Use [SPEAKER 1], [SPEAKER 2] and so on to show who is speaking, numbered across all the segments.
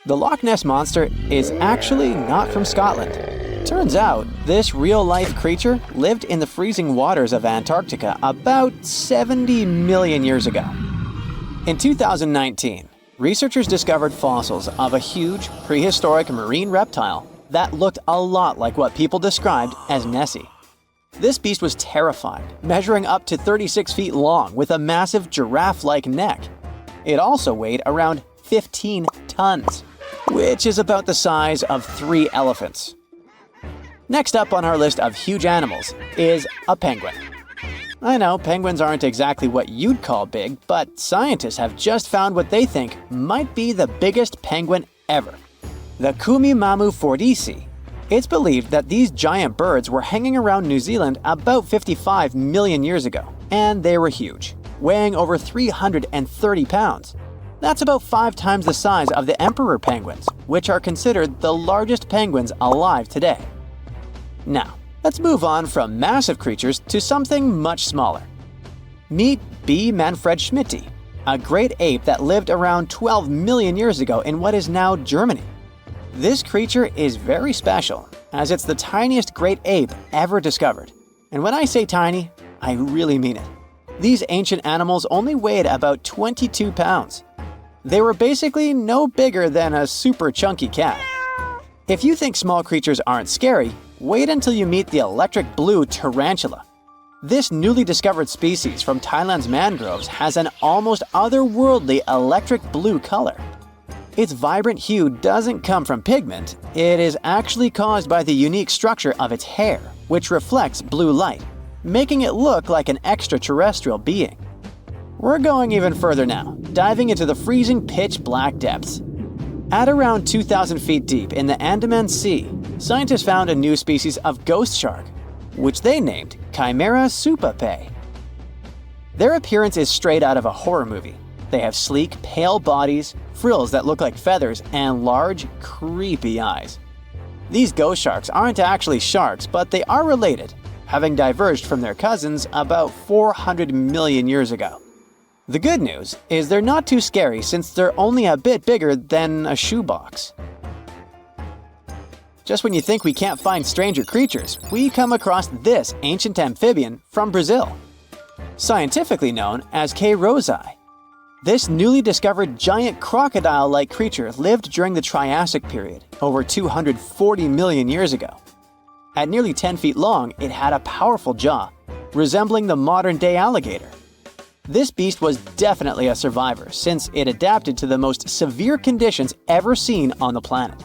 [SPEAKER 1] The Loch Ness Monster is actually not from Scotland. Turns out, this real-life creature lived in the freezing waters of Antarctica about 70 million years ago. In 2019, researchers discovered fossils of a huge, prehistoric marine reptile that looked a lot like what people described as Nessie. This beast was terrifying, measuring up to 36 feet long with a massive giraffe-like neck. It also weighed around 15 tons, which is about the size of 3 elephants. Next up on our list of huge animals is a penguin. I know penguins aren't exactly what you'd call big, but scientists have just found what they think might be the biggest penguin ever, the Kumimamu fordyce. It's believed that these giant birds were hanging around New Zealand about 55 million years ago, and they were huge, weighing over 330 pounds. That's about 5 times the size of the emperor penguins, which are considered the largest penguins alive today. Now, let's move on from massive creatures to something much smaller. Meet B. manfredschmidti, a great ape that lived around 12 million years ago in what is now Germany. This creature is very special, as it's the tiniest great ape ever discovered. And when I say tiny, I really mean it. These ancient animals only weighed about 22 pounds. They were basically no bigger than a super chunky cat. If you think small creatures aren't scary, wait until you meet the electric blue tarantula. This newly discovered species from Thailand's mangroves has an almost otherworldly electric blue color. Its vibrant hue doesn't come from pigment, it is actually caused by the unique structure of its hair, which reflects blue light, making it look like an extraterrestrial being. We're going even further now, diving into the freezing pitch-black depths. At around 2,000 feet deep in the Andaman Sea, scientists found a new species of ghost shark, which they named Chimera supape. Their appearance is straight out of a horror movie. They have sleek, pale bodies, frills that look like feathers, and large, creepy eyes. These ghost sharks aren't actually sharks, but they are related, having diverged from their cousins about 400 million years ago. The good news is they're not too scary since they're only a bit bigger than a shoebox. Just when you think we can't find stranger creatures, we come across this ancient amphibian from Brazil. Scientifically known as K. rosae. This newly discovered giant crocodile-like creature lived during the Triassic period, over 240 million years ago. At nearly 10 feet long, it had a powerful jaw, resembling the modern-day alligator. This beast was definitely a survivor since it adapted to the most severe conditions ever seen on the planet.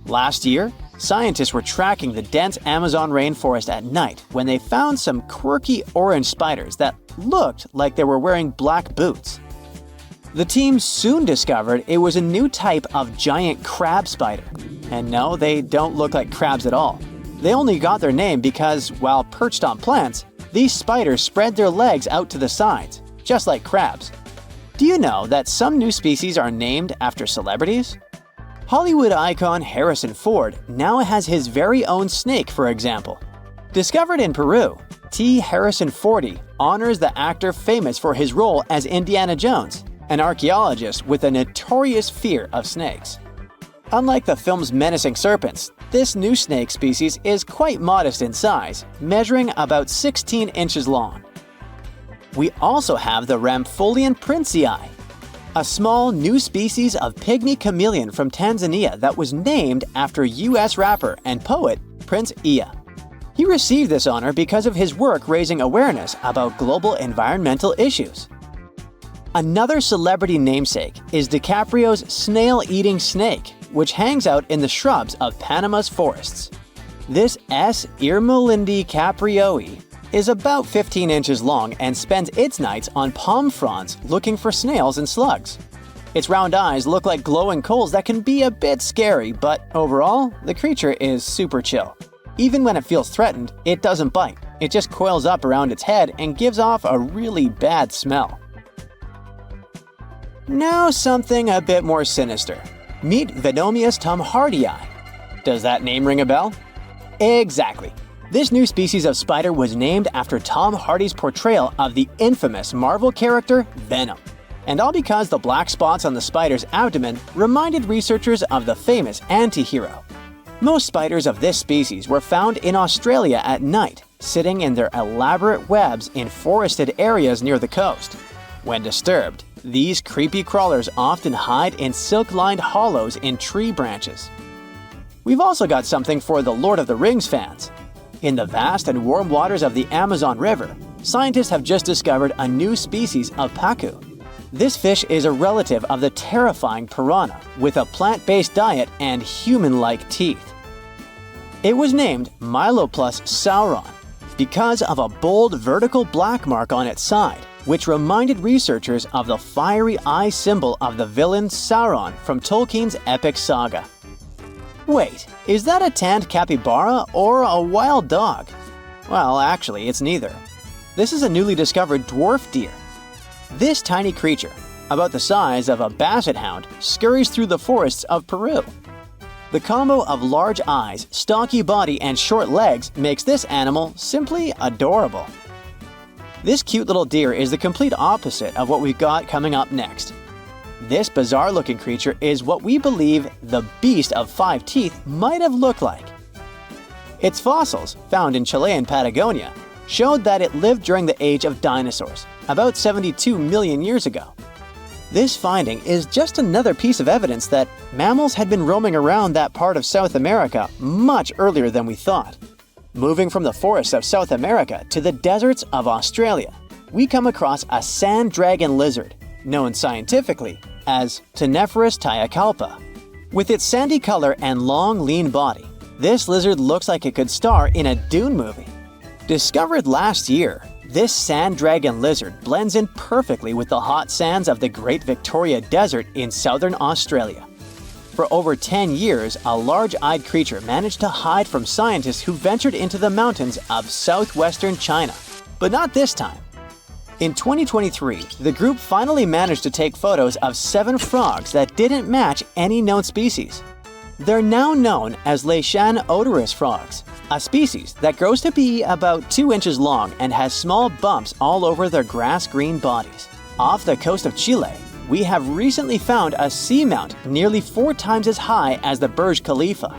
[SPEAKER 1] Last year, scientists were tracking the dense Amazon rainforest at night when they found some quirky orange spiders that looked like they were wearing black boots. The team soon discovered it was a new type of giant crab spider. And no, they don't look like crabs at all. They only got their name because, while perched on plants, these spiders spread their legs out to the sides, just like crabs. Do you know that some new species are named after celebrities? Hollywood icon Harrison Ford now has his very own snake, for example. Discovered in Peru, T. Harrison Fordy honors the actor famous for his role as Indiana Jones, an archaeologist with a notorious fear of snakes. Unlike the film's menacing serpents, this new snake species is quite modest in size, measuring about 16 inches long. We also have the Rampholion princei, a small new species of pygmy chameleon from Tanzania that was named after US rapper and poet Prince Iya. He received this honor because of his work raising awareness about global environmental issues. Another celebrity namesake is DiCaprio's snail-eating snake, which hangs out in the shrubs of Panama's forests. This S. irmelindi caprioi is about 15 inches long and spends its nights on palm fronds looking for snails and slugs. Its round eyes look like glowing coals that can be a bit scary, but overall, the creature is super chill. Even when it feels threatened, it doesn't bite. It just coils up around its head and gives off a really bad smell. Now something a bit more sinister. Meet Venomius tomhardii. Does that name ring a bell? Exactly. This new species of spider was named after Tom Hardy's portrayal of the infamous Marvel character Venom. And all because the black spots on the spider's abdomen reminded researchers of the famous anti-hero. Most spiders of this species were found in Australia at night, sitting in their elaborate webs in forested areas near the coast. When disturbed, these creepy crawlers often hide in silk-lined hollows in tree branches. We've also got something for the Lord of the Rings fans. In the vast and warm waters of the Amazon River, scientists have just discovered a new species of pacu. This fish is a relative of the terrifying piranha, with a plant-based diet and human-like teeth. It was named Myloplus sauron because of a bold vertical black mark on its side, which reminded researchers of the fiery eye symbol of the villain Sauron from Tolkien's epic saga. Wait, is that a tanned capybara or a wild dog? Well, actually, it's neither. This is a newly discovered dwarf deer. This tiny creature, about the size of a basset hound, scurries through the forests of Peru. The combo of large eyes, stocky body, and short legs makes this animal simply adorable. This cute little deer is the complete opposite of what we've got coming up next. This bizarre-looking creature is what we believe the beast of 5 teeth might have looked like. Its fossils, found in Chilean Patagonia, showed that it lived during the age of dinosaurs, about 72 million years ago. This finding is just another piece of evidence that mammals had been roaming around that part of South America much earlier than we thought. Moving from the forests of South America to the deserts of Australia, we come across a sand dragon lizard, known scientifically as Ctenophorus tayacalpa. With its sandy color and long, lean body, this lizard looks like it could star in a Dune movie. Discovered last year, this sand dragon lizard blends in perfectly with the hot sands of the Great Victoria Desert in southern Australia. For over 10 years, a large-eyed creature managed to hide from scientists who ventured into the mountains of southwestern China. But not this time. In 2023, the group finally managed to take photos of 7 frogs that didn't match any known species. They're now known as Leishan odorous frogs, a species that grows to be about 2 inches long and has small bumps all over their grass-green bodies. Off the coast of Chile, we have recently found a seamount nearly 4 times as high as the Burj Khalifa.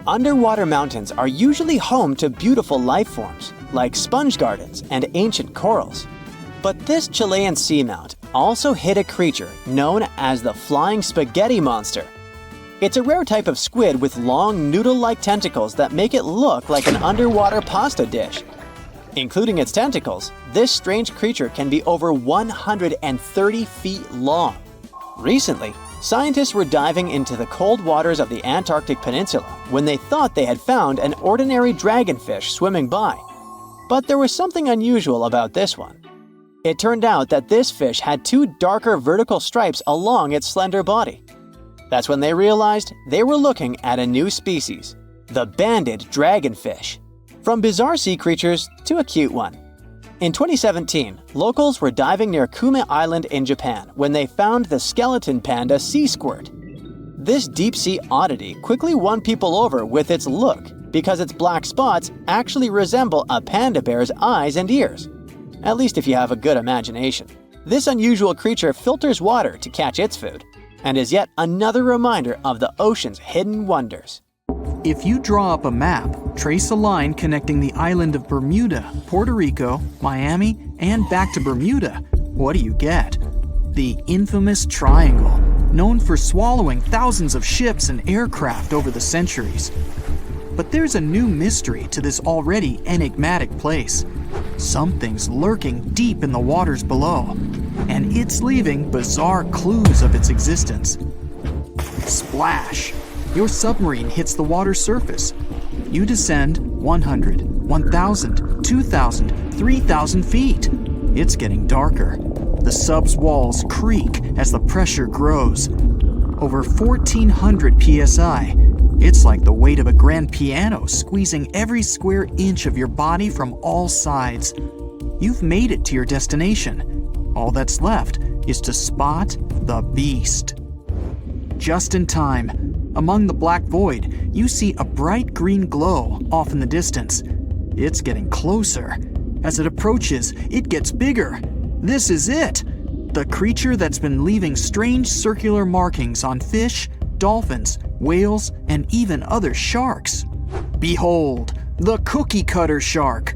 [SPEAKER 1] Underwater mountains are usually home to beautiful life forms, like sponge gardens and ancient corals. But this Chilean seamount also hid a creature known as the flying spaghetti monster. It's a rare type of squid with long noodle-like tentacles that make it look like an underwater pasta dish. Including its tentacles, this strange creature can be over 130 feet long. Recently, scientists were diving into the cold waters of the Antarctic Peninsula when they thought they had found an ordinary dragonfish swimming by. But there was something unusual about this one. It turned out that this fish had 2 darker vertical stripes along its slender body. That's when they realized they were looking at a new species, the banded dragonfish. From bizarre sea creatures to a cute one. In 2017, locals were diving near Kume Island in Japan when they found the skeleton panda sea squirt. This deep-sea oddity quickly won people over with its look because its black spots actually resemble a panda bear's eyes and ears. At least if you have a good imagination. This unusual creature filters water to catch its food, and is yet another reminder of the ocean's hidden wonders.
[SPEAKER 2] If you draw up a map, trace a line connecting the island of Bermuda, Puerto Rico, Miami, and back to Bermuda, what do you get? The infamous triangle, known for swallowing thousands of ships and aircraft over the centuries. But there's a new mystery to this already enigmatic place. Something's lurking deep in the waters below, and it's leaving bizarre clues of its existence. Splash! Your submarine hits the water surface. You descend 100, 1,000, 2,000, 3,000 feet. It's getting darker. The sub's walls creak as the pressure grows. Over 1,400 psi. It's like the weight of a grand piano squeezing every square inch of your body from all sides. You've made it to your destination. All that's left is to spot the beast. Just in time, among the black void, you see a bright green glow off in the distance. It's getting closer. As it approaches, it gets bigger. This is it. the creature that's been leaving strange circular markings on fish, dolphins, whales, and even other sharks. Behold, the cookie cutter shark.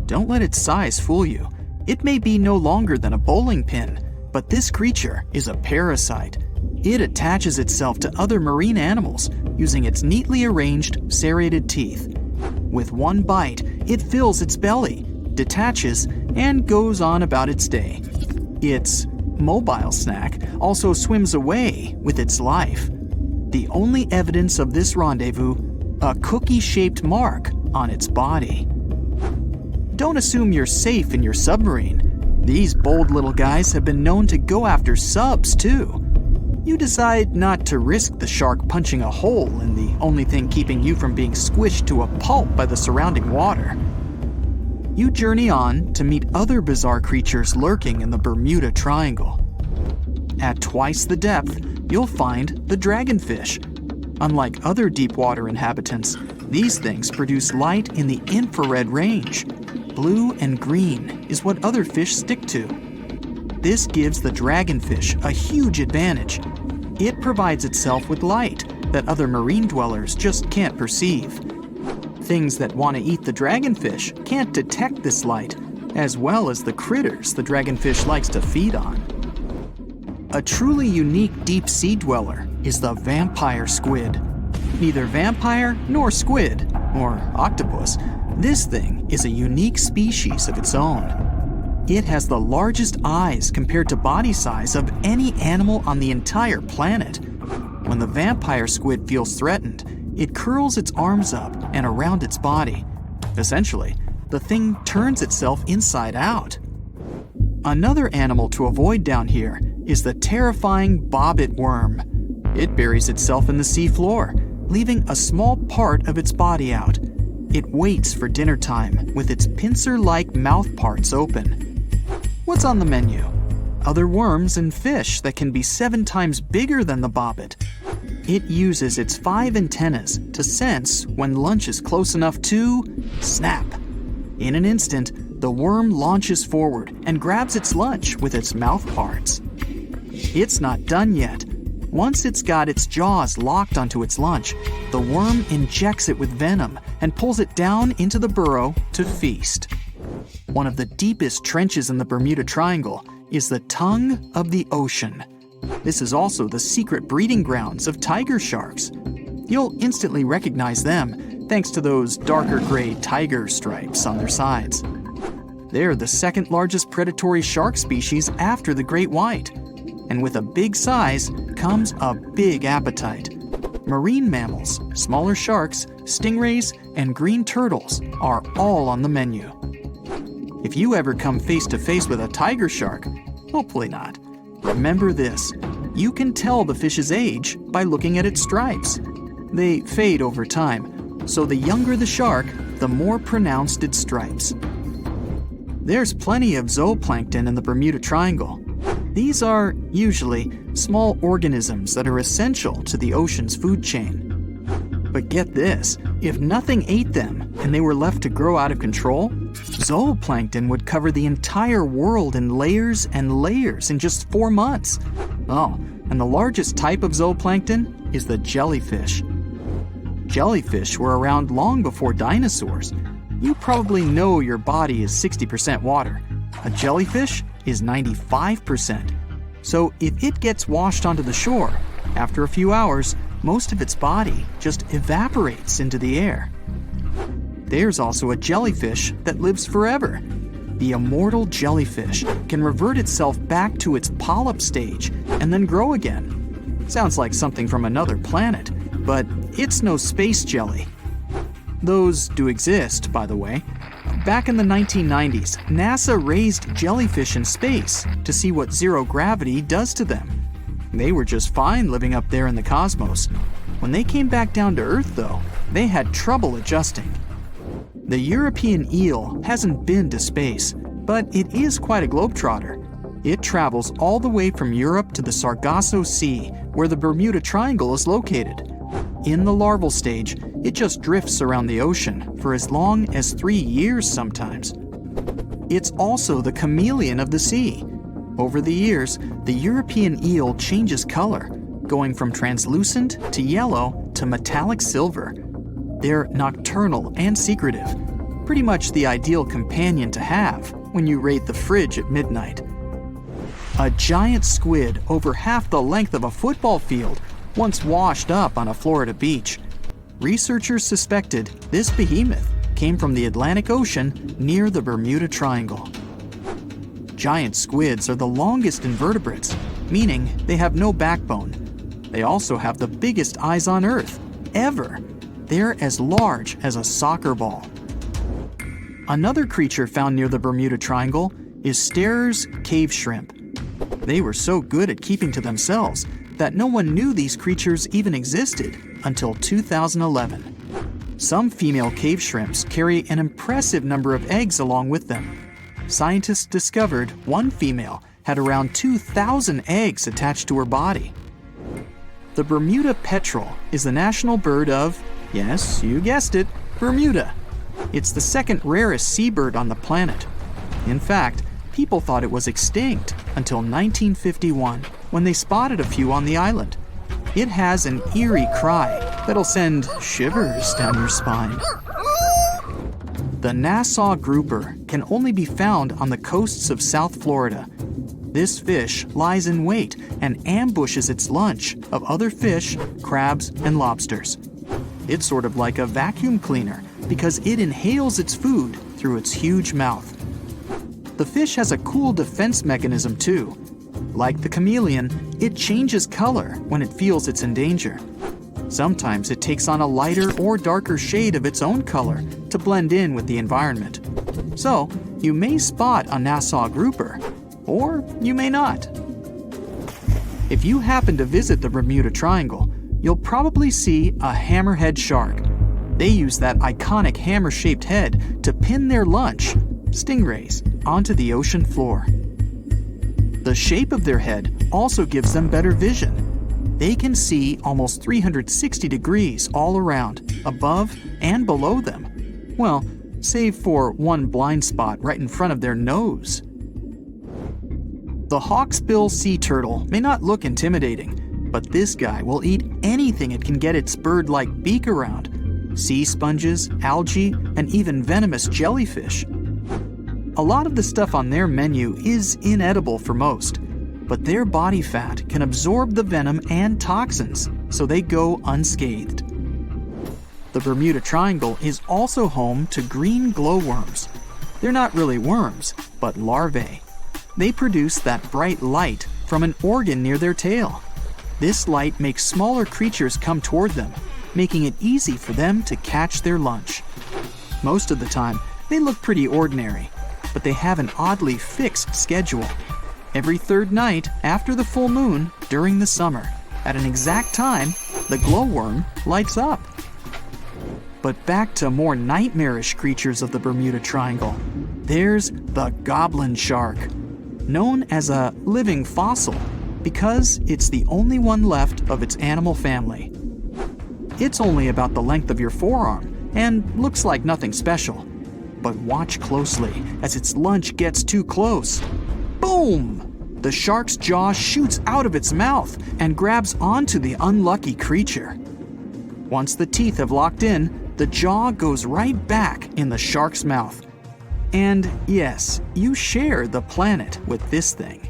[SPEAKER 2] Don't let its size fool you. It may be no longer than a bowling pin, but this creature is a parasite. It attaches itself to other marine animals using its neatly arranged serrated teeth. With one bite, it fills its belly, detaches, and goes on about its day. Its mobile snack also swims away with its life. The only evidence of this rendezvous, a cookie-shaped mark on its body. Don't assume you're safe in your submarine. These bold little guys have been known to go after subs too. You decide not to risk the shark punching a hole in the only thing keeping you from being squished to a pulp by the surrounding water. You journey on to meet other bizarre creatures lurking in the Bermuda Triangle. At twice the depth, you'll find the dragonfish. Unlike other deep-water inhabitants, these things produce light in the infrared range. Blue and green is what other fish stick to. This gives the dragonfish a huge advantage. It provides itself with light that other marine dwellers just can't perceive. Things that want to eat the dragonfish can't detect this light, as well as the critters the dragonfish likes to feed on. A truly unique deep-sea dweller is the vampire squid. Neither vampire nor squid, or octopus, this thing is a unique species of its own. It has the largest eyes compared to body size of any animal on the entire planet. When the vampire squid feels threatened, it curls its arms up and around its body. Essentially, the thing turns itself inside out. Another animal to avoid down here is the terrifying bobbit worm. It buries itself in the sea floor, leaving a small part of its body out. It waits for dinner time with its pincer-like mouth parts open. What's on the menu? Other worms and fish that can be 7 times bigger than the bobbit. It uses its 5 antennas to sense when lunch is close enough to snap. In an instant, the worm launches forward and grabs its lunch with its mouth parts. It's not done yet. Once it's got its jaws locked onto its lunch, the worm injects it with venom and pulls it down into the burrow to feast. One of the deepest trenches in the Bermuda Triangle is the tongue of the ocean. This is also the secret breeding grounds of tiger sharks. You'll instantly recognize them thanks to those darker gray tiger stripes on their sides. They're the second largest predatory shark species after the great white. And with a big size comes a big appetite. Marine mammals, smaller sharks, stingrays, and green turtles are all on the menu. If you ever come face to face with a tiger shark, hopefully not, remember this: you can tell the fish's age by looking at its stripes. They fade over time, so the younger the shark, the more pronounced its stripes. There's plenty of zooplankton in the Bermuda Triangle. These are, usually, small organisms that are essential to the ocean's food chain. But get this, if nothing ate them and they were left to grow out of control, zooplankton would cover the entire world in layers and layers in just 4 months. Oh, and the largest type of zooplankton is the jellyfish. Jellyfish were around long before dinosaurs. You probably know your body is 60% water. A jellyfish is 95%. So if it gets washed onto the shore, after a few hours, most of its body just evaporates into the air. There's also a jellyfish that lives forever. The immortal jellyfish can revert itself back to its polyp stage and then grow again. Sounds like something from another planet, but it's no space jelly. Those do exist, by the way. Back in the 1990s, NASA raised jellyfish in space to see what zero gravity does to them. They were just fine living up there in the cosmos. When they came back down to Earth, though, they had trouble adjusting. The European eel hasn't been to space, but it is quite a globetrotter. It travels all the way from Europe to the Sargasso Sea, where the Bermuda Triangle is located. In the larval stage, it just drifts around the ocean for as long as 3 years sometimes. It's also the chameleon of the sea. Over the years, the European eel changes color, going from translucent to yellow to metallic silver. They're nocturnal and secretive, pretty much the ideal companion to have when you raid the fridge at midnight. A giant squid over half the length of a football field once washed up on a Florida beach. Researchers suspected this behemoth came from the Atlantic Ocean near the Bermuda Triangle. Giant squids are the longest invertebrates, meaning they have no backbone. They also have the biggest eyes on Earth, ever. They're as large as a soccer ball. Another creature found near the Bermuda Triangle is Sterer's cave shrimp. They were so good at keeping to themselves that no one knew these creatures even existed until 2011. Some female cave shrimps carry an impressive number of eggs along with them. Scientists discovered one female had around 2,000 eggs attached to her body. The Bermuda petrel is the national bird of, yes, you guessed it, Bermuda. It's the second rarest seabird on the planet. In fact, people thought it was extinct until 1951, when they spotted a few on the island. It has an eerie cry that'll send shivers down your spine. The Nassau grouper can only be found on the coasts of South Florida. This fish lies in wait and ambushes its lunch of other fish, crabs, and lobsters. It's sort of like a vacuum cleaner because it inhales its food through its huge mouth. The fish has a cool defense mechanism too. Like the chameleon, it changes color when it feels it's in danger. Sometimes it takes on a lighter or darker shade of its own color to blend in with the environment. So, you may spot a Nassau grouper, or you may not. If you happen to visit the Bermuda Triangle, you'll probably see a hammerhead shark. They use that iconic hammer-shaped head to pin their lunch, stingrays, onto the ocean floor. The shape of their head also gives them better vision. They can see almost 360 degrees all around, above and below them. Well, save for one blind spot right in front of their nose. The hawksbill sea turtle may not look intimidating, but this guy will eat anything it can get its bird-like beak around. Sea sponges, algae, and even venomous jellyfish. A lot of the stuff on their menu is inedible for most, but their body fat can absorb the venom and toxins, so they go unscathed. The Bermuda Triangle is also home to green glowworms. They're not really worms, but larvae. They produce that bright light from an organ near their tail. This light makes smaller creatures come toward them, making it easy for them to catch their lunch. Most of the time, they look pretty ordinary, but they have an oddly fixed schedule. Every third night after the full moon during the summer, at an exact time, the glowworm lights up. But back to more nightmarish creatures of the Bermuda Triangle. There's the goblin shark, known as a living fossil because it's the only one left of its animal family. It's only about the length of your forearm and looks like nothing special. But watch closely as its lunch gets too close. Boom! The shark's jaw shoots out of its mouth and grabs onto the unlucky creature. Once the teeth have locked in, the jaw goes right back in the shark's mouth. And yes, you share the planet with this thing.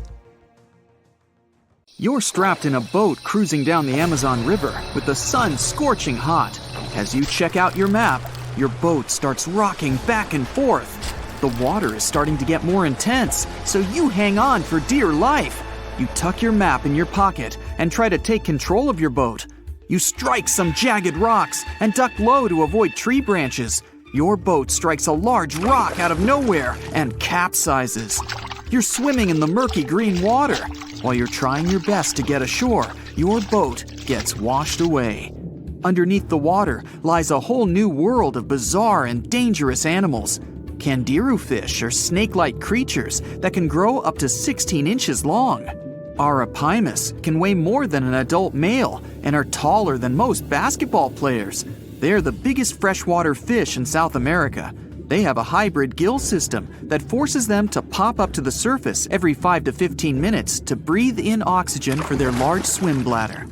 [SPEAKER 2] You're strapped in a boat cruising down the Amazon River with the sun scorching hot. As you check out your map, your boat starts rocking back and forth. The water is starting to get more intense, so you hang on for dear life. You tuck your map in your pocket and try to take control of your boat. You strike some jagged rocks and duck low to avoid tree branches. Your boat strikes a large rock out of nowhere and capsizes. You're swimming in the murky green water. While you're trying your best to get ashore, your boat gets washed away. Underneath the water lies a whole new world of bizarre and dangerous animals. Candiru fish are snake-like creatures that can grow up to 16 inches long. Arapimus can weigh more than an adult male and are taller than most basketball players. They're the biggest freshwater fish in South America. They have a hybrid gill system that forces them to pop up to the surface every 5 to 15 minutes to breathe in oxygen for their large swim bladder.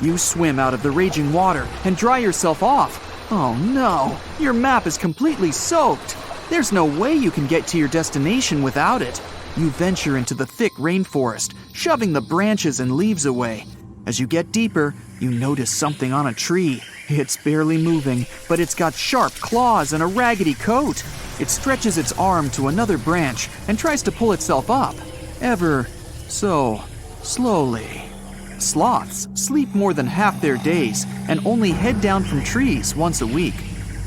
[SPEAKER 2] You swim out of the raging water and dry yourself off. Oh no, your map is completely soaked. There's no way you can get to your destination without it. You venture into the thick rainforest, shoving the branches and leaves away. As you get deeper, you notice something on a tree. It's barely moving, but it's got sharp claws and a raggedy coat. It stretches its arm to another branch and tries to pull itself up, ever so slowly. Sloths sleep more than half their days and only head down from trees once a week.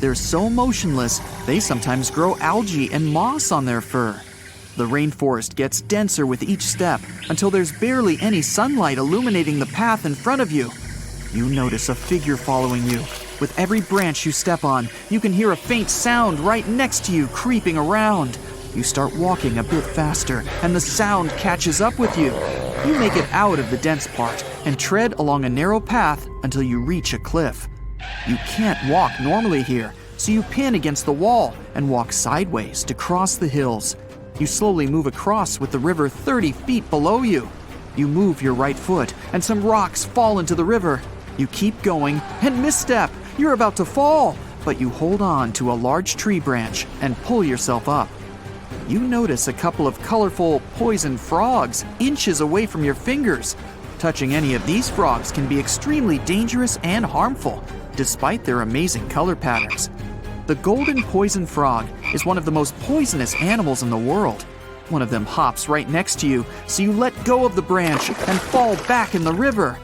[SPEAKER 2] They're so motionless, they sometimes grow algae and moss on their fur. The rainforest gets denser with each step until there's barely any sunlight illuminating the path in front of you. You notice a figure following you. With every branch you step on, you can hear a faint sound right next to you creeping around. You start walking a bit faster, and the sound catches up with you. You make it out of the dense part and tread along a narrow path until you reach a cliff. You can't walk normally here, so you pin against the wall and walk sideways to cross the hills. You slowly move across with the river 30 feet below you. You move your right foot, and some rocks fall into the river. You keep going and misstep. You're about to fall, but you hold on to a large tree branch and pull yourself up. You notice a couple of colorful poison frogs inches away from your fingers. Touching any of these frogs can be extremely dangerous and harmful, despite their amazing color patterns. The golden poison frog is one of the most poisonous animals in the world. One of them hops right next to you, so you let go of the branch and fall back in the river.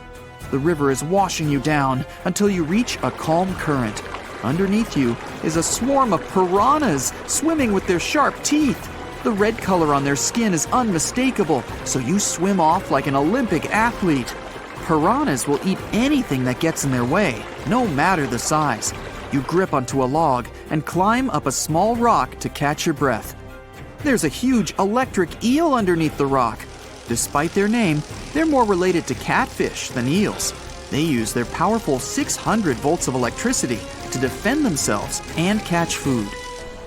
[SPEAKER 2] The river is washing you down until you reach a calm current. Underneath you is a swarm of piranhas swimming with their sharp teeth. The red color on their skin is unmistakable, so you swim off like an Olympic athlete. Piranhas will eat anything that gets in their way, no matter the size. You grip onto a log and climb up a small rock to catch your breath. There's a huge electric eel underneath the rock. Despite their name, they're more related to catfish than eels. They use their powerful 600 volts of electricity to defend themselves and catch food.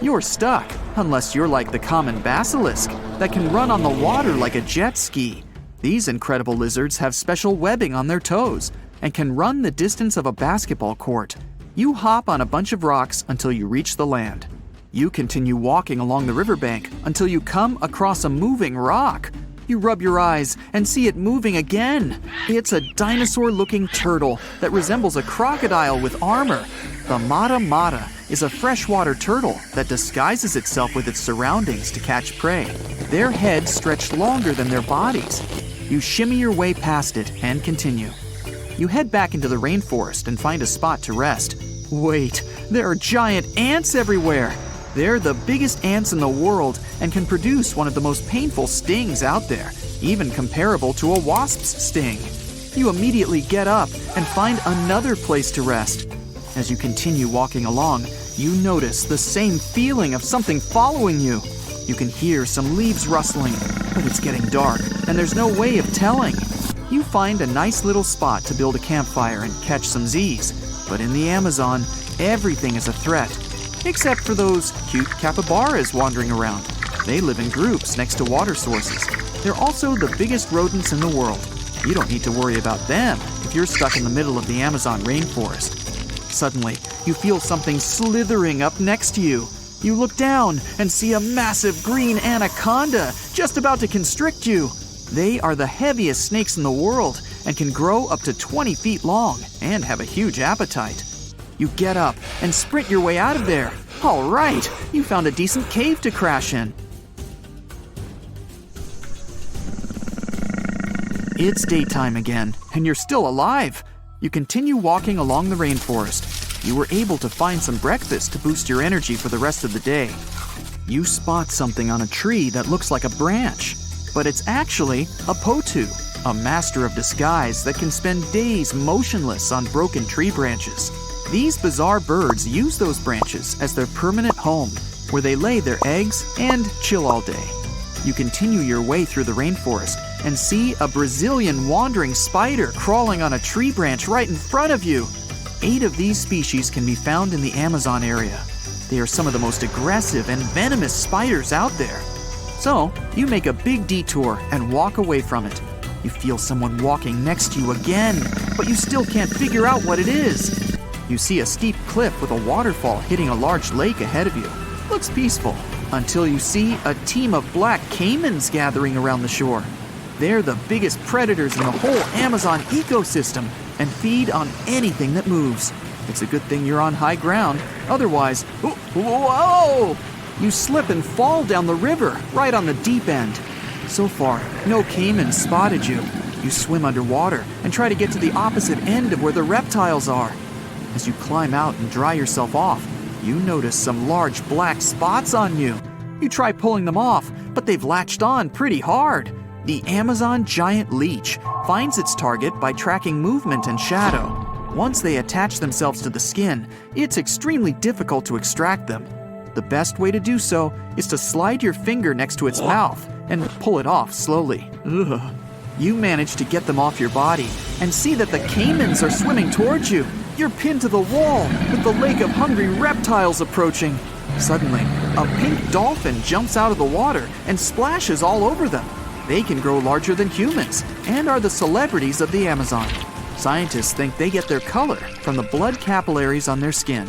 [SPEAKER 2] You're stuck, unless you're like the common basilisk that can run on the water like a jet ski. These incredible lizards have special webbing on their toes and can run the distance of a basketball court. You hop on a bunch of rocks until you reach the land. You continue walking along the riverbank until you come across a moving rock. You rub your eyes and see it moving again. It's a dinosaur-looking turtle that resembles a crocodile with armor. The mata mata is a freshwater turtle that disguises itself with its surroundings to catch prey. Their heads stretch longer than their bodies. You shimmy your way past it and continue. You head back into the rainforest and find a spot to rest. Wait, there are giant ants everywhere. They're the biggest ants in the world and can produce one of the most painful stings out there, even comparable to a wasp's sting. You immediately get up and find another place to rest. As you continue walking along, you notice the same feeling of something following you. You can hear some leaves rustling, but it's getting dark and there's no way of telling. You find a nice little spot to build a campfire and catch some Z's, but in the Amazon, everything is a threat. Except for those cute capybaras wandering around. They live in groups next to water sources. They're also the biggest rodents in the world. You don't need to worry about them if you're stuck in the middle of the Amazon rainforest. Suddenly, you feel something slithering up next to you. You look down and see a massive green anaconda just about to constrict you. They are the heaviest snakes in the world and can grow up to 20 feet long and have a huge appetite. You get up and sprint your way out of there. All right, you found a decent cave to crash in. It's daytime again, and you're still alive. You continue walking along the rainforest. You were able to find some breakfast to boost your energy for the rest of the day. You spot something on a tree that looks like a branch, but it's actually a potu, a master of disguise that can spend days motionless on broken tree branches. These bizarre birds use those branches as their permanent home, where they lay their eggs and chill all day. You continue your way through the rainforest and see a Brazilian wandering spider crawling on a tree branch right in front of you. 8 of these species can be found in the Amazon area. They are some of the most aggressive and venomous spiders out there. So, you make a big detour and walk away from it. You feel someone walking next to you again, but you still can't figure out what it is. You see a steep cliff with a waterfall hitting a large lake ahead of you. Looks peaceful, until you see a team of black caimans gathering around the shore. They're the biggest predators in the whole Amazon ecosystem and feed on anything that moves. It's a good thing you're on high ground, otherwise, whoa! You slip and fall down the river, right on the deep end. So far, no caimans spotted you. You swim underwater and try to get to the opposite end of where the reptiles are. As you climb out and dry yourself off, you notice some large black spots on you. You try pulling them off, but they've latched on pretty hard. The Amazon giant leech finds its target by tracking movement and shadow. Once they attach themselves to the skin, it's extremely difficult to extract them. The best way to do so is to slide your finger next to its mouth and pull it off slowly. Ugh. You manage to get them off your body and see that the caimans are swimming towards you. You're pinned to the wall with the lake of hungry reptiles approaching. Suddenly, a pink dolphin jumps out of the water and splashes all over them. They can grow larger than humans and are the celebrities of the Amazon. Scientists think they get their color from the blood capillaries on their skin.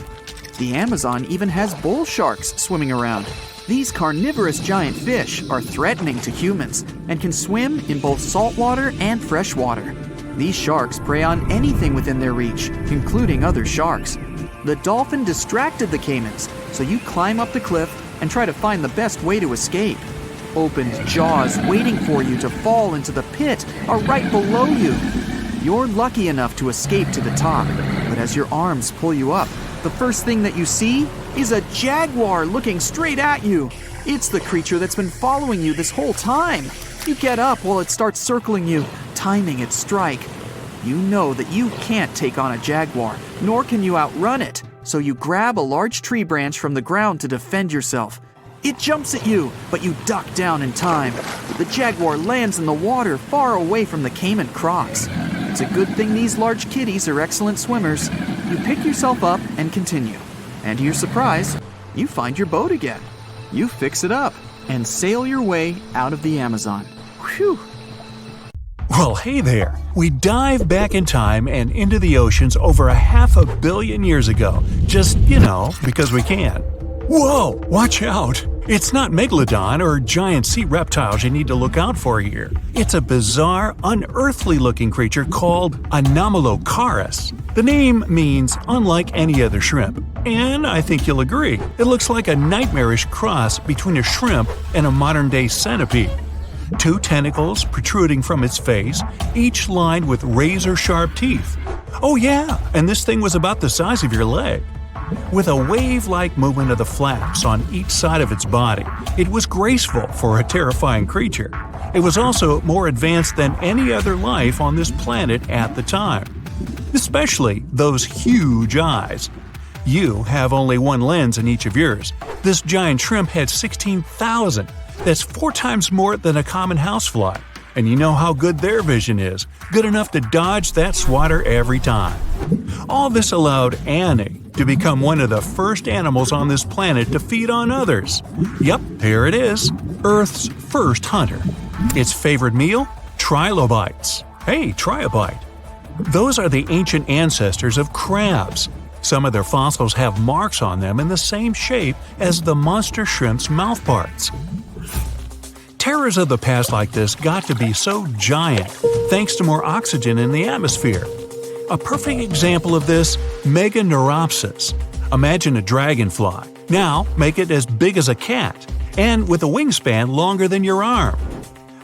[SPEAKER 2] The Amazon even has bull sharks swimming around. These carnivorous giant fish are threatening to humans and can swim in both saltwater and freshwater. These sharks prey on anything within their reach, including other sharks. The dolphin distracted the caimans, so you climb up the cliff and try to find the best way to escape. Opened jaws waiting for you to fall into the pit are right below you. You're lucky enough to escape to the top, but as your arms pull you up, the first thing that you see is a jaguar looking straight at you. It's the creature that's been following you this whole time. You get up while it starts circling you, timing its strike. You know that you can't take on a jaguar, nor can you outrun it, so you grab a large tree branch from the ground to defend yourself. It jumps at you, but you duck down in time. The jaguar lands in the water far away from the caiman crocs. It's a good thing these large kitties are excellent swimmers. You pick yourself up and continue. And to your surprise, you find your boat again. You fix it up and sail your way out of the Amazon. Whew!
[SPEAKER 3] Well, hey there. We dive back in time and into the oceans over 500 million years ago. Just, because we can. Whoa, watch out! It's not Megalodon or giant sea reptiles you need to look out for here. It's a bizarre, unearthly-looking creature called Anomalocaris. The name means unlike any other shrimp, and I think you'll agree, it looks like a nightmarish cross between a shrimp and a modern-day centipede. 2 tentacles protruding from its face, each lined with razor-sharp teeth. Oh yeah, and this thing was about the size of your leg. With a wave-like movement of the flaps on each side of its body, it was graceful for a terrifying creature. It was also more advanced than any other life on this planet at the time. Especially those huge eyes. You have only one lens in each of yours. This giant shrimp had 16,000. That's 4 times more than a common housefly. And you know how good their vision is. Good enough to dodge that swatter every time. All this allowed Annie to become one of the first animals on this planet to feed on others. Yep, here it is. Earth's first hunter. Its favorite meal? Trilobites. Hey, try a bite. Those are the ancient ancestors of crabs. Some of their fossils have marks on them in the same shape as the monster shrimp's mouth parts. Terrors of the past like this got to be so giant thanks to more oxygen in the atmosphere. A perfect example of this, Meganeuropsis. Imagine a dragonfly. Now make it as big as a cat, and with a wingspan longer than your arm.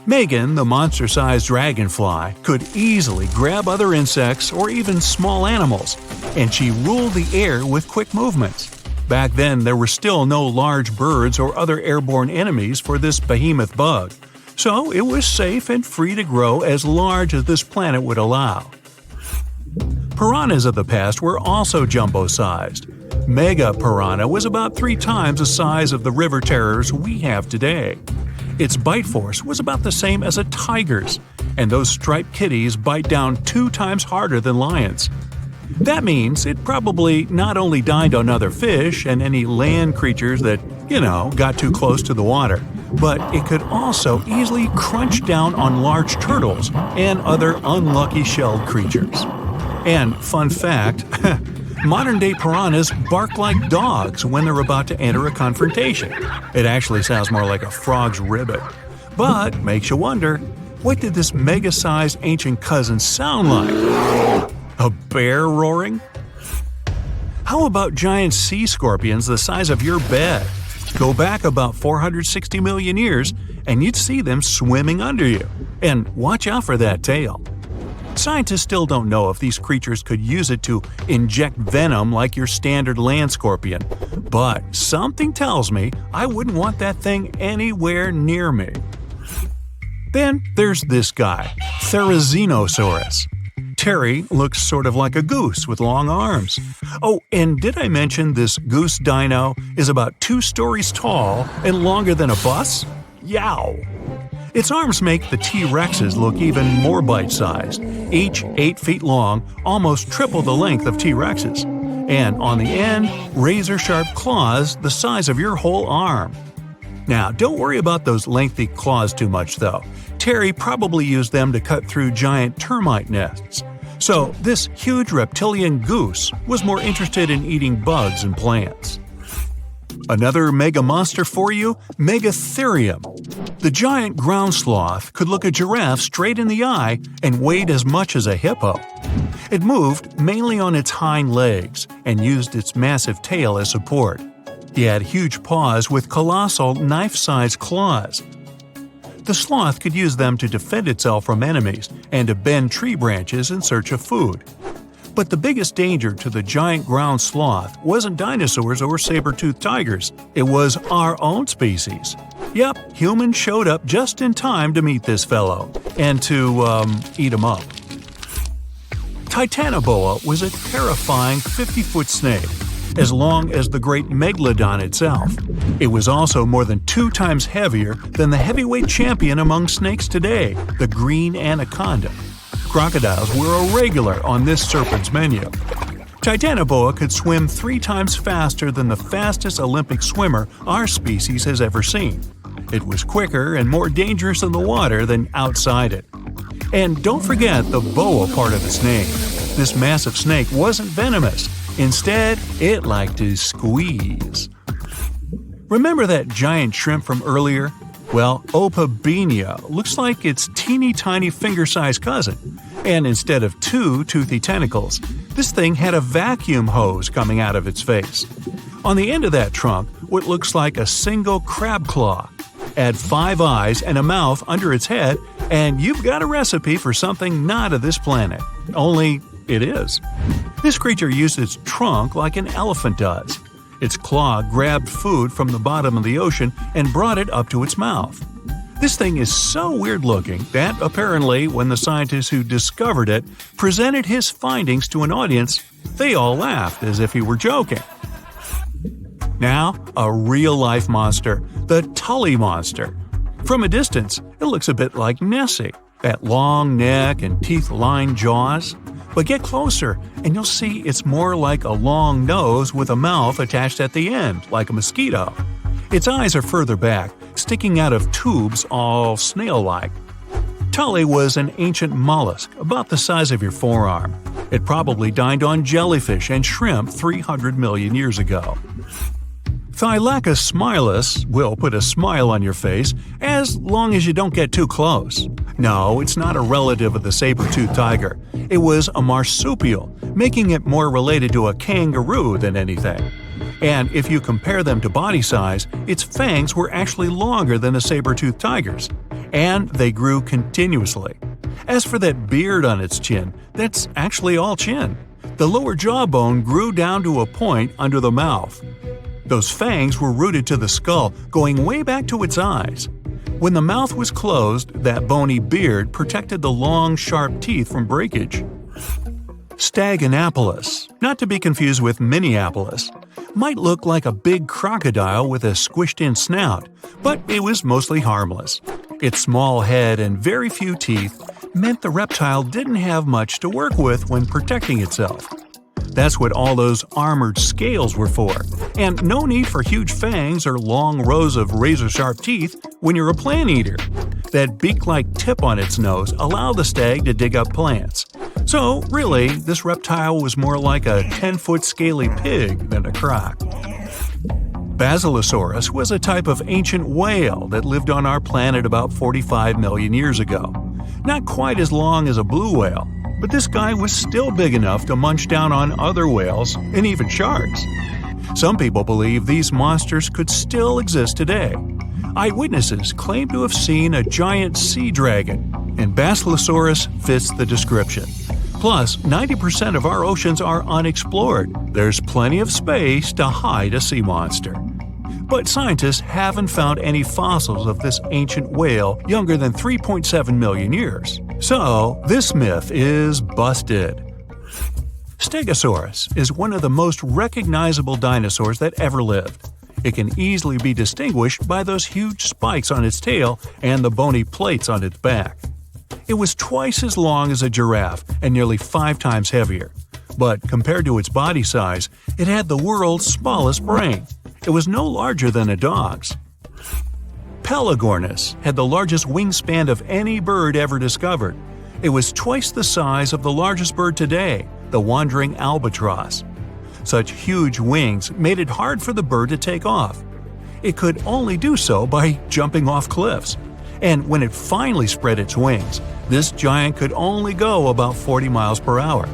[SPEAKER 3] Megan, the monster-sized dragonfly, could easily grab other insects or even small animals, and she ruled the air with quick movements. Back then, there were still no large birds or other airborne enemies for this behemoth bug, so it was safe and free to grow as large as this planet would allow. Piranhas of the past were also jumbo-sized. Mega piranha was about 3 times the size of the river terrors we have today. Its bite force was about the same as a tiger's, and those striped kitties bite down 2 times harder than lions. That means it probably not only dined on other fish and any land creatures that, got too close to the water, but it could also easily crunch down on large turtles and other unlucky shelled creatures. And fun fact, modern-day piranhas bark like dogs when they're about to enter a confrontation. It actually sounds more like a frog's ribbit. But makes you wonder, what did this mega-sized ancient cousin sound like? A bear roaring? How about giant sea scorpions the size of your bed? Go back about 460 million years and you'd see them swimming under you. And watch out for that tail. Scientists still don't know if these creatures could use it to inject venom like your standard land scorpion, but something tells me I wouldn't want that thing anywhere near me. Then there's this guy, Therizinosaurus. Terry looks sort of like a goose with long arms. Oh, and did I mention this goose dino is about 2 stories tall and longer than a bus? Yow! Its arms make the T-Rexes look even more bite-sized, each 8 feet long, almost triple the length of T-Rexes. And on the end, razor-sharp claws the size of your whole arm. Now, don't worry about those lengthy claws too much, though. Terry probably used them to cut through giant termite nests. So, this huge reptilian goose was more interested in eating bugs and plants. Another mega monster for you, Megatherium. The giant ground sloth could look a giraffe straight in the eye and weighed as much as a hippo. It moved mainly on its hind legs and used its massive tail as support. He had huge paws with colossal knife-sized claws. The sloth could use them to defend itself from enemies and to bend tree branches in search of food. But the biggest danger to the giant ground sloth wasn't dinosaurs or saber-toothed tigers. It was our own species. Yep, humans showed up just in time to meet this fellow and to, eat him up. Titanoboa was a terrifying 50-foot snake, as long as the great Megalodon itself. It was also more than 2 times heavier than the heavyweight champion among snakes today, the green anaconda. Crocodiles were a regular on this serpent's menu. Titanoboa could swim 3 times faster than the fastest Olympic swimmer our species has ever seen. It was quicker and more dangerous in the water than outside it. And don't forget the boa part of its name. This massive snake wasn't venomous. Instead, it liked to squeeze. Remember that giant shrimp from earlier? Well, Opabenia looks like its teeny-tiny finger-sized cousin. And instead of 2 toothy tentacles, this thing had a vacuum hose coming out of its face. On the end of that trunk, what looks like a single crab claw. Add 5 eyes and a mouth under its head, and you've got a recipe for something not of this planet. Only it is. This creature used its trunk like an elephant does. Its claw grabbed food from the bottom of the ocean and brought it up to its mouth. This thing is so weird-looking that, apparently, when the scientists who discovered it presented his findings to an audience, they all laughed as if he were joking. Now, a real-life monster, the Tully monster. From a distance, it looks a bit like Nessie, that long neck and teeth-lined jaws. But get closer, and you'll see it's more like a long nose with a mouth attached at the end, like a mosquito. Its eyes are further back, sticking out of tubes all snail-like. Tully was an ancient mollusk, about the size of your forearm. It probably dined on jellyfish and shrimp 300 million years ago. Thylacus smilus will put a smile on your face as long as you don't get too close. No, it's not a relative of the saber-toothed tiger. It was a marsupial, making it more related to a kangaroo than anything. And if you compare them to body size, its fangs were actually longer than a saber-toothed tiger's. And they grew continuously. As for that beard on its chin, that's actually all chin. The lower jawbone grew down to a point under the mouth. Those fangs were rooted to the skull, going way back to its eyes. When the mouth was closed, that bony beard protected the long, sharp teeth from breakage. Staganapolis, not to be confused with Minneapolis, might look like a big crocodile with a squished-in snout, but it was mostly harmless. Its small head and very few teeth meant the reptile didn't have much to work with when protecting itself. That's what all those armored scales were for. And no need for huge fangs or long rows of razor-sharp teeth when you're a plant eater. That beak-like tip on its nose allowed the stag to dig up plants. So, really, this reptile was more like a 10-foot scaly pig than a croc. Basilosaurus was a type of ancient whale that lived on our planet about 45 million years ago. Not quite as long as a blue whale, but this guy was still big enough to munch down on other whales and even sharks. Some people believe these monsters could still exist today. Eyewitnesses claim to have seen a giant sea dragon, and Basilosaurus fits the description. Plus, 90% of our oceans are unexplored. There's plenty of space to hide a sea monster. But scientists haven't found any fossils of this ancient whale younger than 3.7 million years. So, this myth is busted. Stegosaurus is one of the most recognizable dinosaurs that ever lived. It can easily be distinguished by those huge spikes on its tail and the bony plates on its back. It was twice as long as a giraffe and nearly 5 times heavier. But compared to its body size, it had the world's smallest brain. It was no larger than a dog's. Pelagornis had the largest wingspan of any bird ever discovered. It was twice the size of the largest bird today, the wandering albatross. Such huge wings made it hard for the bird to take off. It could only do so by jumping off cliffs. And when it finally spread its wings, this giant could only go about 40 miles per hour.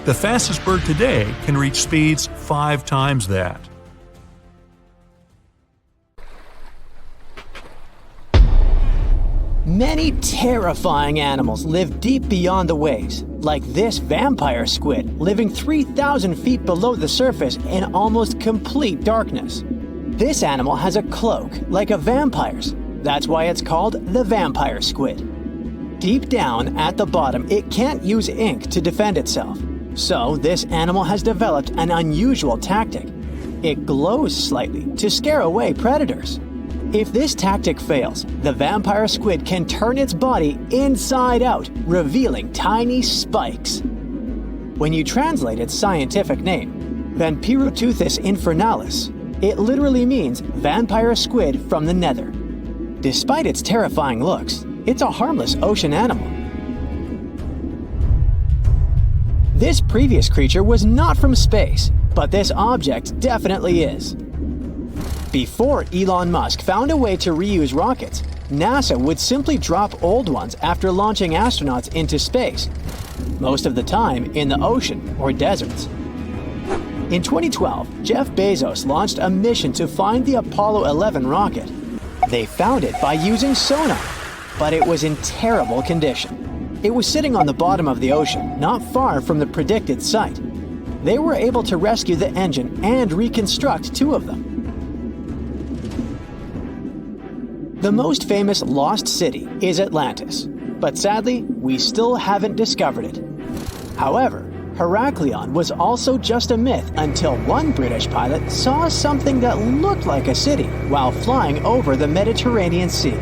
[SPEAKER 3] The fastest bird today can reach speeds 5 times that.
[SPEAKER 1] Many terrifying animals live deep beyond the waves, like this vampire squid living 3,000 feet below the surface in almost complete darkness. This animal has a cloak, like a vampire's. That's why it's called the vampire squid. Deep down at the bottom, it can't use ink to defend itself. So this animal has developed an unusual tactic. It glows slightly to scare away predators. If this tactic fails, the vampire squid can turn its body inside out, revealing tiny spikes. When you translate its scientific name, Vampiroteuthis infernalis, it literally means vampire squid from the nether. Despite its terrifying looks, it's a harmless ocean animal. This previous creature was not from space, but this object definitely is. Before Elon Musk found a way to reuse rockets, NASA would simply drop old ones after launching astronauts into space, most of the time in the ocean or deserts. In 2012, Jeff Bezos launched a mission to find the Apollo 11 rocket. They found it by using sonar, but it was in terrible condition. It was sitting on the bottom of the ocean, not far from the predicted site. They were able to rescue the engine and reconstruct 2 of them. The most famous lost city is Atlantis, but sadly, we still haven't discovered it. However, Heraklion was also just a myth until one British pilot saw something that looked like a city while flying over the Mediterranean Sea.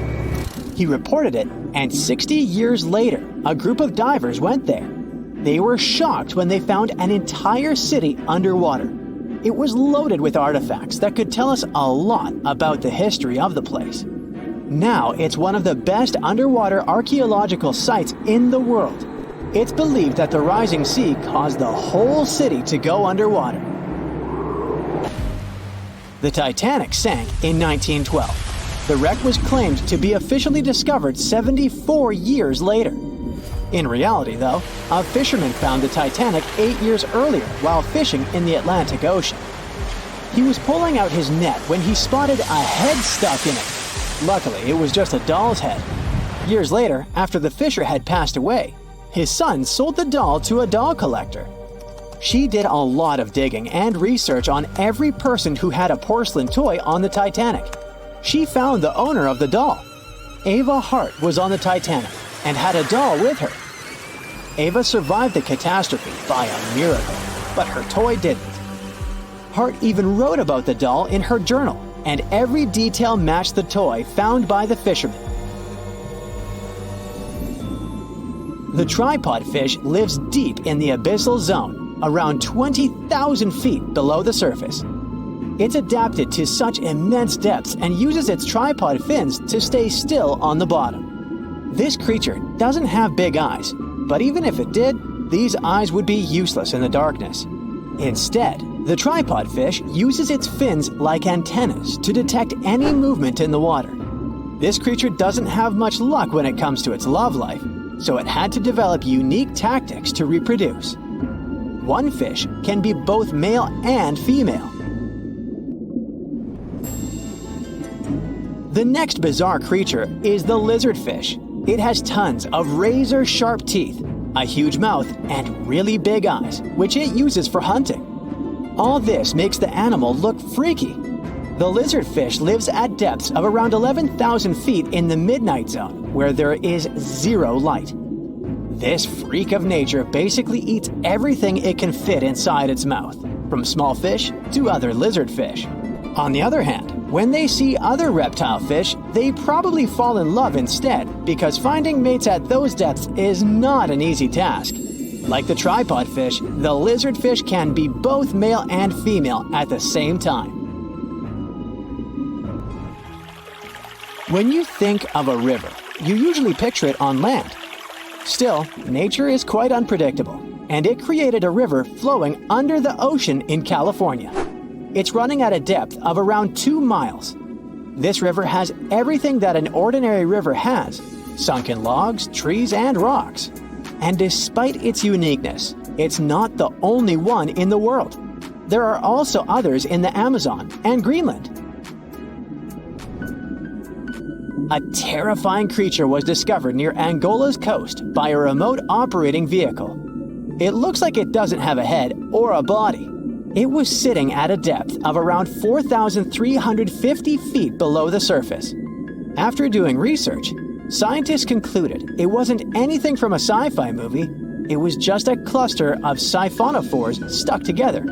[SPEAKER 1] He reported it, and 60 years later, a group of divers went there. They were shocked when they found an entire city underwater. It was loaded with artifacts that could tell us a lot about the history of the place. Now it's one of the best underwater archaeological sites in the world. It's believed that the rising sea caused the whole city to go underwater. The Titanic sank in 1912. The wreck was claimed to be officially discovered 74 years later. In reality, though, a fisherman found the Titanic 8 years earlier while fishing in the Atlantic Ocean. He was pulling out his net when he spotted a head stuck in it. Luckily, it was just a doll's head. Years later, after the fisher had passed away, his son sold the doll to a doll collector. She did a lot of digging and research on every person who had a porcelain toy on the Titanic. She found the owner of the doll. Ava Hart was on the Titanic and had a doll with her. Ava survived the catastrophe by a miracle, but her toy didn't. Hart even wrote about the doll in her journal, and every detail matched the toy found by the fisherman. The tripod fish lives deep in the abyssal zone. around 20,000 feet below the surface. It's adapted to such immense depths and uses its tripod fins to stay still on the bottom. This creature doesn't have big eyes, but even if it did, these eyes would be useless in the darkness. Instead, the tripod fish uses its fins like antennas to detect any movement in the water. This creature doesn't have much luck when it comes to its love life, so it had to develop unique tactics to reproduce. One fish can be both male and female. The next bizarre creature is the lizardfish. It has tons of razor-sharp teeth, a huge mouth, and really big eyes, which it uses for hunting. All this makes the animal look freaky. The lizardfish lives at depths of around 11,000 feet in the midnight zone, where there is zero light. This freak of nature basically eats everything it can fit inside its mouth, from small fish to other lizardfish. On the other hand, when they see other reptile fish, they probably fall in love instead, because finding mates at those depths is not an easy task. Like the tripod fish, the lizardfish can be both male and female at the same time. When you think of a river, you usually picture it on land. Still, nature is quite unpredictable, and it created a river flowing under the ocean in California. It's running at a depth of around 2 miles. This river has everything that an ordinary river has: sunken logs, trees, and rocks. And despite its uniqueness, it's not the only one in the world. There are also others in the Amazon and Greenland. A terrifying creature was discovered near Angola's coast by a remote operating vehicle. It looks like it doesn't have a head or a body. It was sitting at a depth of around 4,350 feet below the surface. After doing research, scientists concluded it wasn't anything from a sci-fi movie. It was just a cluster of siphonophores stuck together.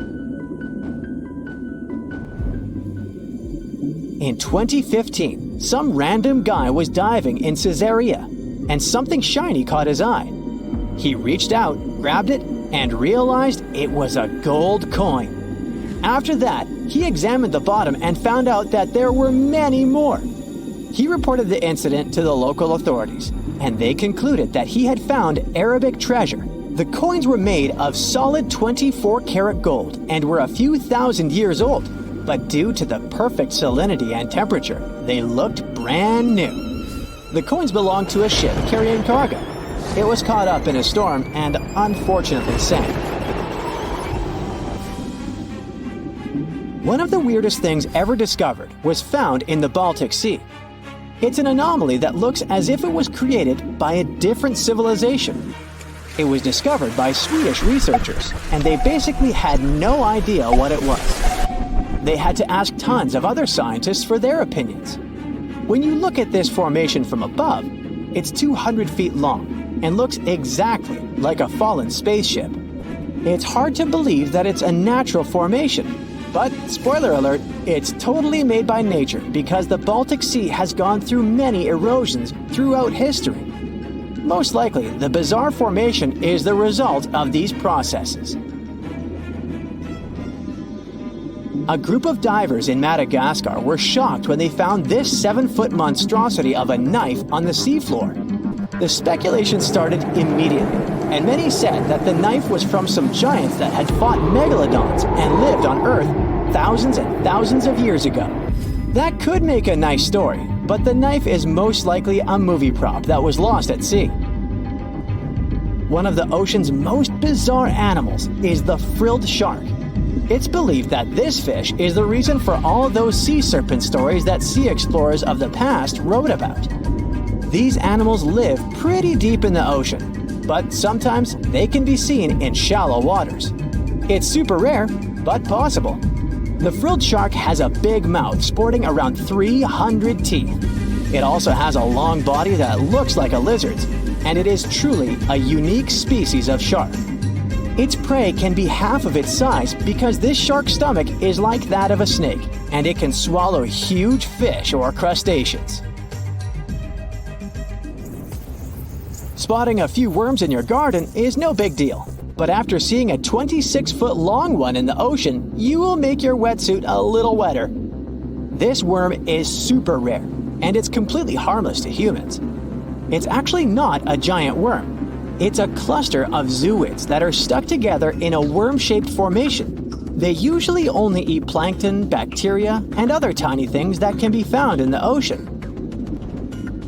[SPEAKER 1] In 2015, some random guy was diving in Caesarea, and something shiny caught his eye. He reached out, grabbed it, and realized it was a gold coin. After that, he examined the bottom and found out that there were many more. He reported the incident to the local authorities, and they concluded that he had found Arabic treasure. The coins were made of solid 24-karat gold and were a few thousand years old, but due to the perfect salinity and temperature, they looked brand new. The coins belonged to a ship carrying cargo. It was caught up in a storm and unfortunately sank. One of the weirdest things ever discovered was found in the Baltic Sea. It's an anomaly that looks as if it was created by a different civilization. It was discovered by Swedish researchers, and they basically had no idea what it was. They had to ask tons of other scientists for their opinions. When you look at this formation from above, it's 200 feet long and looks exactly like a fallen spaceship. It's hard to believe that it's a natural formation, but spoiler alert, it's totally made by nature because the Baltic Sea has gone through many erosions throughout history. Most likely, the bizarre formation is the result of these processes. A group of divers in Madagascar were shocked when they found this 7-foot monstrosity of a knife on the seafloor. The speculation started immediately, and many said that the knife was from some giants that had fought megalodons and lived on Earth thousands and thousands of years ago. That could make a nice story, but the knife is most likely a movie prop that was lost at sea. One of the ocean's most bizarre animals is the frilled shark. It's believed that this fish is the reason for all those sea serpent stories that sea explorers of the past wrote about. These animals live pretty deep in the ocean, but sometimes they can be seen in shallow waters. It's super rare, but possible. The frilled shark has a big mouth sporting around 300 teeth. It also has a long body that looks like a lizard's, and it is truly a unique species of shark. Its prey can be half of its size because this shark's stomach is like that of a snake, and it can swallow huge fish or crustaceans. Spotting a few worms in your garden is no big deal. But after seeing a 26-foot-long one in the ocean, you will make your wetsuit a little wetter. This worm is super rare, and it's completely harmless to humans. It's actually not a giant worm. It's a cluster of zooids that are stuck together in a worm-shaped formation. They usually only eat plankton, bacteria, and other tiny things that can be found in the ocean.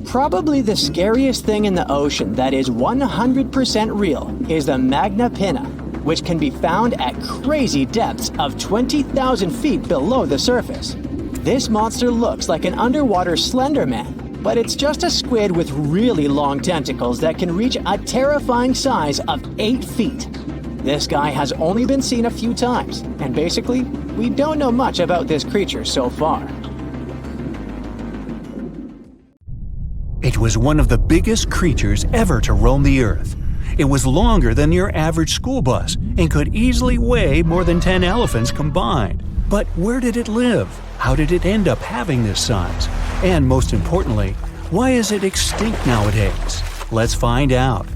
[SPEAKER 1] Probably the scariest thing in the ocean that is 100% real is the Magna Pinna, which can be found at crazy depths of 20,000 feet below the surface. This monster looks like an underwater Slender Man, but it's just a squid with really long tentacles that can reach a terrifying size of 8 feet. This guy has only been seen a few times, and basically, we don't know much about this creature so far.
[SPEAKER 3] It was one of the biggest creatures ever to roam the Earth. It was longer than your average school bus and could easily weigh more than 10 elephants combined. But where did it live? How did it end up having this size? And most importantly, why is it extinct nowadays? Let's find out.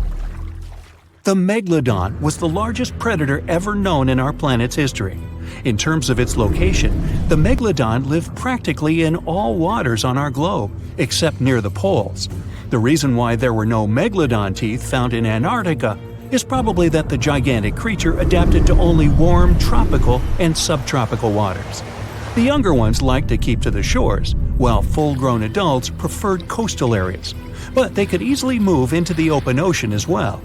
[SPEAKER 3] The Megalodon was the largest predator ever known in our planet's history. In terms of its location, the Megalodon lived practically in all waters on our globe, except near the poles. The reason why there were no Megalodon teeth found in Antarctica is probably that the gigantic creature adapted to only warm, tropical, and subtropical waters. The younger ones liked to keep to the shores, while full-grown adults preferred coastal areas, but they could easily move into the open ocean as well.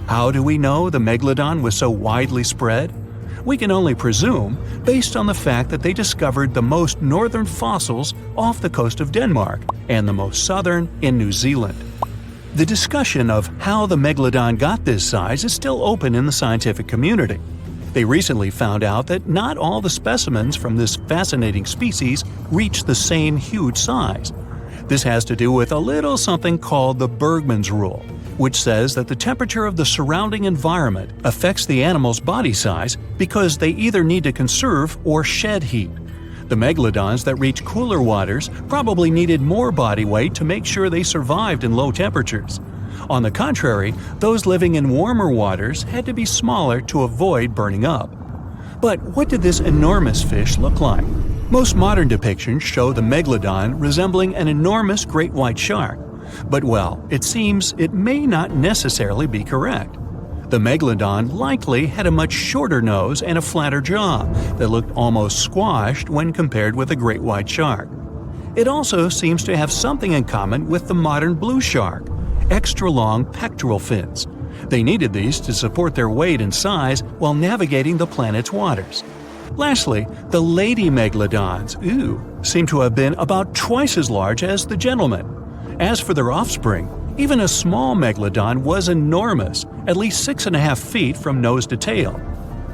[SPEAKER 3] How do we know the Megalodon was so widely spread? We can only presume, based on the fact that they discovered the most northern fossils off the coast of Denmark and the most southern in New Zealand. The discussion of how the Megalodon got this size is still open in the scientific community. They recently found out that not all the specimens from this fascinating species reach the same huge size. This has to do with a little something called the Bergmann's Rule, which says that the temperature of the surrounding environment affects the animal's body size because they either need to conserve or shed heat. The megalodons that reach cooler waters probably needed more body weight to make sure they survived in low temperatures. On the contrary, those living in warmer waters had to be smaller to avoid burning up. But what did this enormous fish look like? Most modern depictions show the megalodon resembling an enormous great white shark. But well, it seems it may not necessarily be correct. The megalodon likely had a much shorter nose and a flatter jaw that looked almost squashed when compared with a great white shark. It also seems to have something in common with the modern blue shark, extra-long pectoral fins. They needed these to support their weight and size while navigating the planet's waters. Lastly, the lady megalodons, seem to have been about twice as large as the gentlemen. As for their offspring, even a small megalodon was enormous, at least 6.5 feet from nose to tail.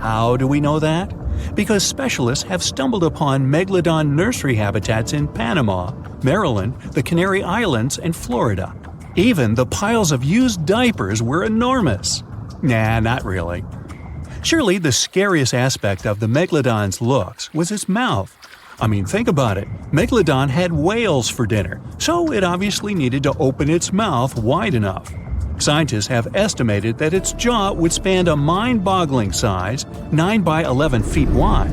[SPEAKER 3] How do we know that? Because specialists have stumbled upon megalodon nursery habitats in Panama, Maryland, the Canary Islands, and Florida. Even the piles of used diapers were enormous. Nah, not really. Surely the scariest aspect of the megalodon's looks was its mouth. I mean, think about it. Megalodon had whales for dinner, so it obviously needed to open its mouth wide enough. Scientists have estimated that its jaw would span a mind-boggling size, 9 by 11 feet wide.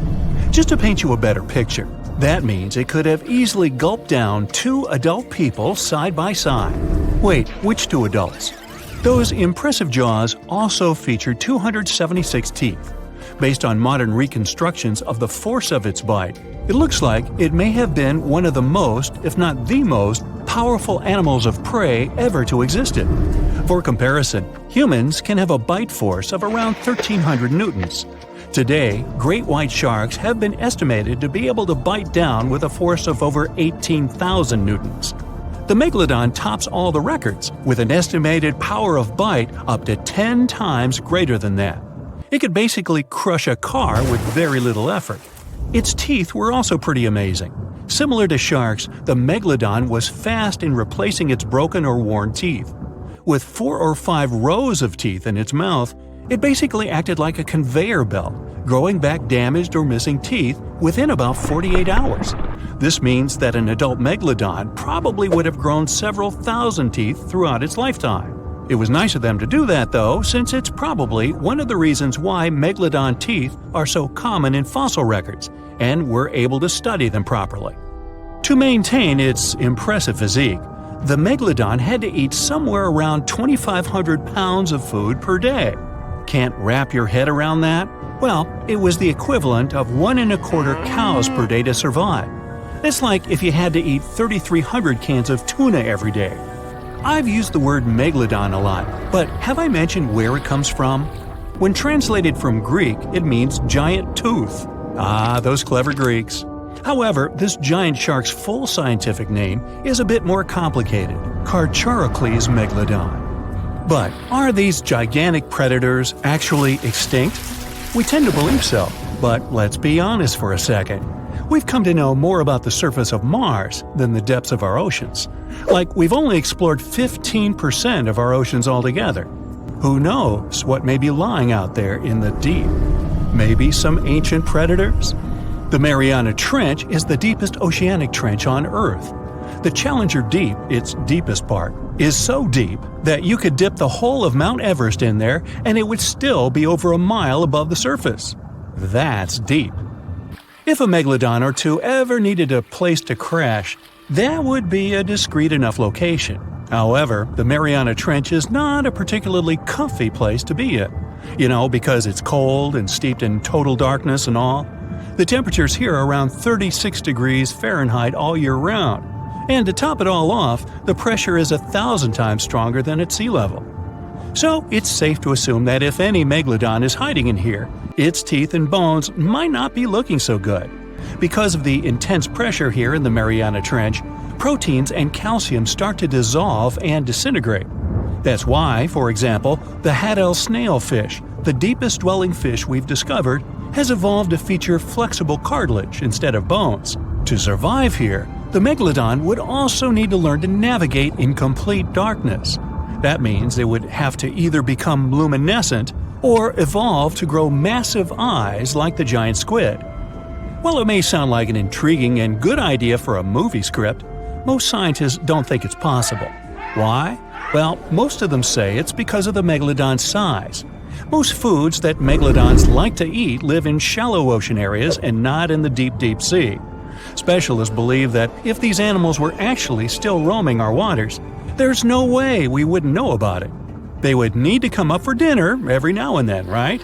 [SPEAKER 3] Just to paint you a better picture, that means it could have easily gulped down 2 adult people side by side. Wait, which 2 adults? Those impressive jaws also feature 276 teeth. Based on modern reconstructions of the force of its bite, it looks like it may have been one of the most, if not the most, powerful animals of prey ever to exist. For comparison, humans can have a bite force of around 1,300 newtons. Today, great white sharks have been estimated to be able to bite down with a force of over 18,000 newtons. The megalodon tops all the records, with an estimated power of bite up to 10 times greater than that. It could basically crush a car with very little effort. Its teeth were also pretty amazing. Similar to sharks, the megalodon was fast in replacing its broken or worn teeth. With 4 or 5 rows of teeth in its mouth, it basically acted like a conveyor belt, growing back damaged or missing teeth within about 48 hours. This means that an adult megalodon probably would have grown several thousand teeth throughout its lifetime. It was nice of them to do that, though, since it's probably one of the reasons why Megalodon teeth are so common in fossil records, and we're able to study them properly. To maintain its impressive physique, the Megalodon had to eat somewhere around 2,500 pounds of food per day. Can't wrap your head around that? Well, it was the equivalent of 1¼ cows per day to survive. It's like if you had to eat 3,300 cans of tuna every day. I've used the word Megalodon a lot, but have I mentioned where it comes from? When translated from Greek, it means giant tooth. Ah, those clever Greeks. However, this giant shark's full scientific name is a bit more complicated, Carcharocles megalodon. But are these gigantic predators actually extinct? We tend to believe so, but let's be honest for a second. We've come to know more about the surface of Mars than the depths of our oceans. Like, we've only explored 15% of our oceans altogether. Who knows what may be lying out there in the deep? Maybe some ancient predators? The Mariana Trench is the deepest oceanic trench on Earth. The Challenger Deep, its deepest part, is so deep that you could dip the whole of Mount Everest in there and it would still be over a mile above the surface. That's deep. If a megalodon or two ever needed a place to crash, that would be a discreet enough location. However, the Mariana Trench is not a particularly comfy place to be in. Because it's cold and steeped in total darkness and all. The temperatures here are around 36 degrees Fahrenheit all year round. And to top it all off, the pressure is 1,000 times stronger than at sea level. So it's safe to assume that if any megalodon is hiding in here, its teeth and bones might not be looking so good. Because of the intense pressure here in the Mariana Trench, proteins and calcium start to dissolve and disintegrate. That's why, for example, the Haddell snailfish, the deepest dwelling fish we've discovered, has evolved to feature flexible cartilage instead of bones. To survive here, the megalodon would also need to learn to navigate in complete darkness. That means they would have to either become luminescent or evolve to grow massive eyes like the giant squid. While it may sound like an intriguing and good idea for a movie script, most scientists don't think it's possible. Why? Well, most of them say it's because of the megalodon's size. Most foods that megalodons like to eat live in shallow ocean areas and not in the deep, deep sea. Specialists believe that if these animals were actually still roaming our waters, there's no way we wouldn't know about it. They would need to come up for dinner every now and then, right?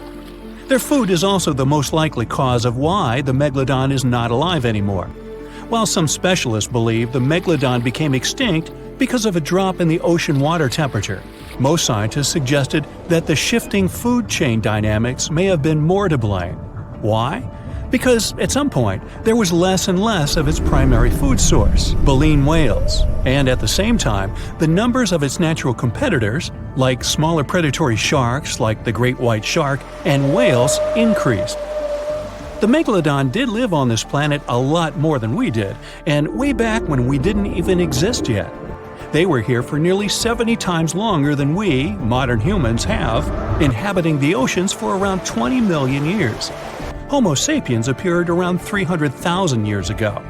[SPEAKER 3] Their food is also the most likely cause of why the megalodon is not alive anymore. While some specialists believe the megalodon became extinct because of a drop in the ocean water temperature, most scientists suggested that the shifting food chain dynamics may have been more to blame. Why? Because at some point, there was less and less of its primary food source, baleen whales, and at the same time, the numbers of its natural competitors, like smaller predatory sharks like the great white shark and whales, increased. The megalodon did live on this planet a lot more than we did, and way back when we didn't even exist yet. They were here for nearly 70 times longer than we, modern humans, have, inhabiting the oceans for around 20 million years. Homo sapiens appeared around 300,000 years ago.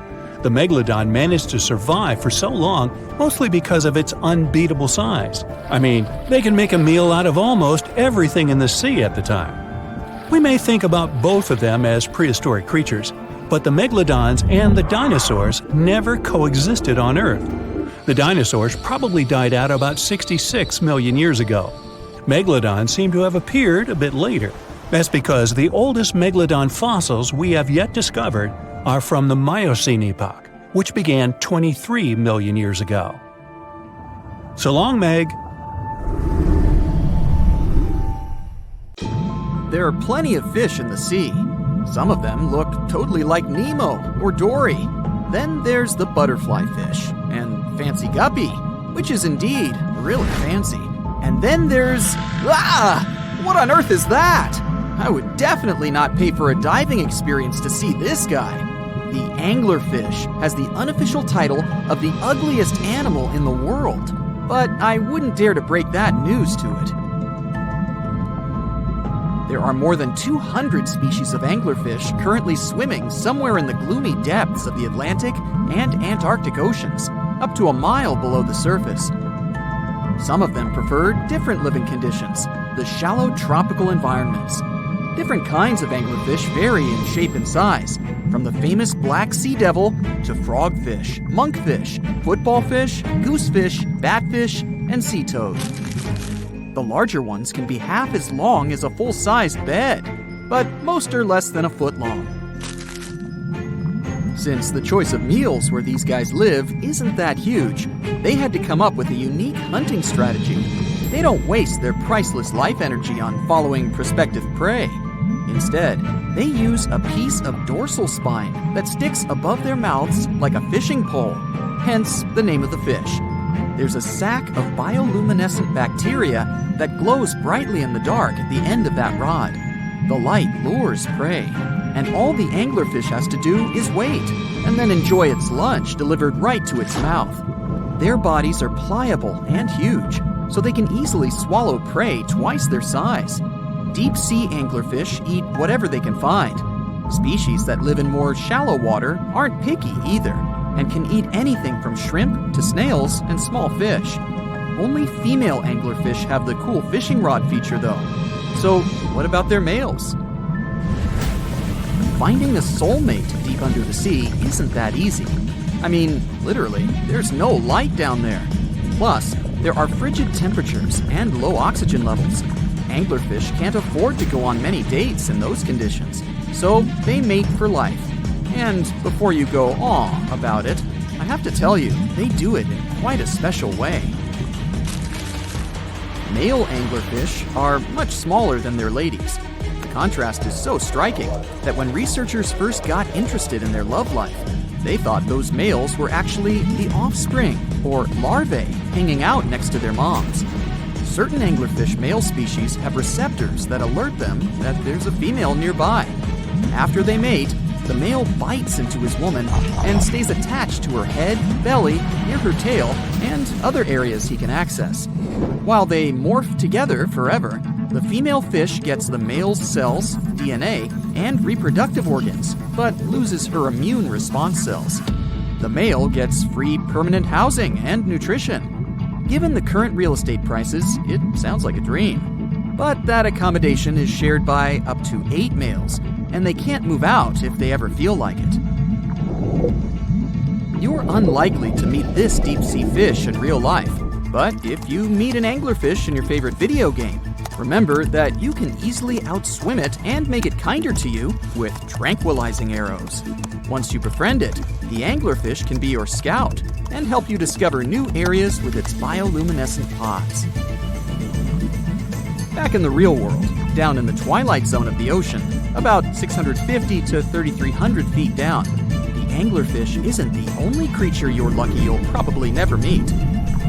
[SPEAKER 3] The megalodon managed to survive for so long mostly because of its unbeatable size. I mean, they can make a meal out of almost everything in the sea at the time. We may think about both of them as prehistoric creatures, but the megalodons and the dinosaurs never coexisted on Earth. The dinosaurs probably died out about 66 million years ago. Megalodons seem to have appeared a bit later. That's because the oldest megalodon fossils we have yet discovered are from the Miocene epoch, which began 23 million years ago. So long, Meg.
[SPEAKER 2] There are plenty of fish in the sea. Some of them look totally like Nemo or Dory. Then there's the butterfly fish and fancy guppy, which is indeed really fancy. And then there's... What on earth is that? I would definitely not pay for a diving experience to see this guy. The anglerfish has the unofficial title of the ugliest animal in the world, but I wouldn't dare to break that news to it. There are more than 200 species of anglerfish currently swimming somewhere in the gloomy depths of the Atlantic and Antarctic Oceans, up to a mile below the surface. Some of them prefer different living conditions, the shallow tropical environments. Different kinds of anglerfish vary in shape and size, from the famous black sea devil to frogfish, monkfish, football fish, goosefish, batfish, and sea toad. The larger ones can be half as long as a full-sized bed, but most are less than a foot long. Since the choice of meals where these guys live isn't that huge, they had to come up with a unique hunting strategy. They don't waste their priceless life energy on following prospective prey. Instead, they use a piece of dorsal spine that sticks above their mouths like a fishing pole, hence the name of the fish. There's a sac of bioluminescent bacteria that glows brightly in the dark at the end of that rod. The light lures prey, and all the anglerfish has to do is wait, and then enjoy its lunch delivered right to its mouth. Their bodies are pliable and huge, so they can easily swallow prey twice their size. Deep-sea anglerfish eat whatever they can find. Species that live in more shallow water aren't picky either, and can eat anything from shrimp to snails and small fish. Only female anglerfish have the cool fishing rod feature though. So what about their males? Finding a soulmate deep under the sea isn't that easy. I mean, literally, there's no light down there. Plus, there are frigid temperatures and low oxygen levels. Anglerfish can't afford to go on many dates in those conditions, so they mate for life. And before you go aw about it, I have to tell you, they do it in quite a special way. Male anglerfish are much smaller than their ladies. The contrast is so striking that when researchers first got interested in their love life, they thought those males were actually the offspring, or larvae, hanging out next to their moms. Certain anglerfish male species have receptors that alert them that there's a female nearby. After they mate, the male bites into his woman and stays attached to her head, belly, near her tail, and other areas he can access. While they morph together forever, the female fish gets the male's cells, DNA, and reproductive organs, but loses her immune response cells. The male gets free permanent housing and nutrition. Given the current real estate prices, it sounds like a dream. But that accommodation is shared by up to 8 males, and they can't move out if they ever feel like it. You're unlikely to meet this deep-sea fish in real life, but if you meet an anglerfish in your favorite video game, remember that you can easily outswim it and make it kinder to you with tranquilizing arrows. Once you befriend it, the anglerfish can be your scout and help you discover new areas with its bioluminescent pods. Back in the real world, down in the twilight zone of the ocean, about 650 to 3,300 feet down, the anglerfish isn't the only creature you're lucky you'll probably never meet.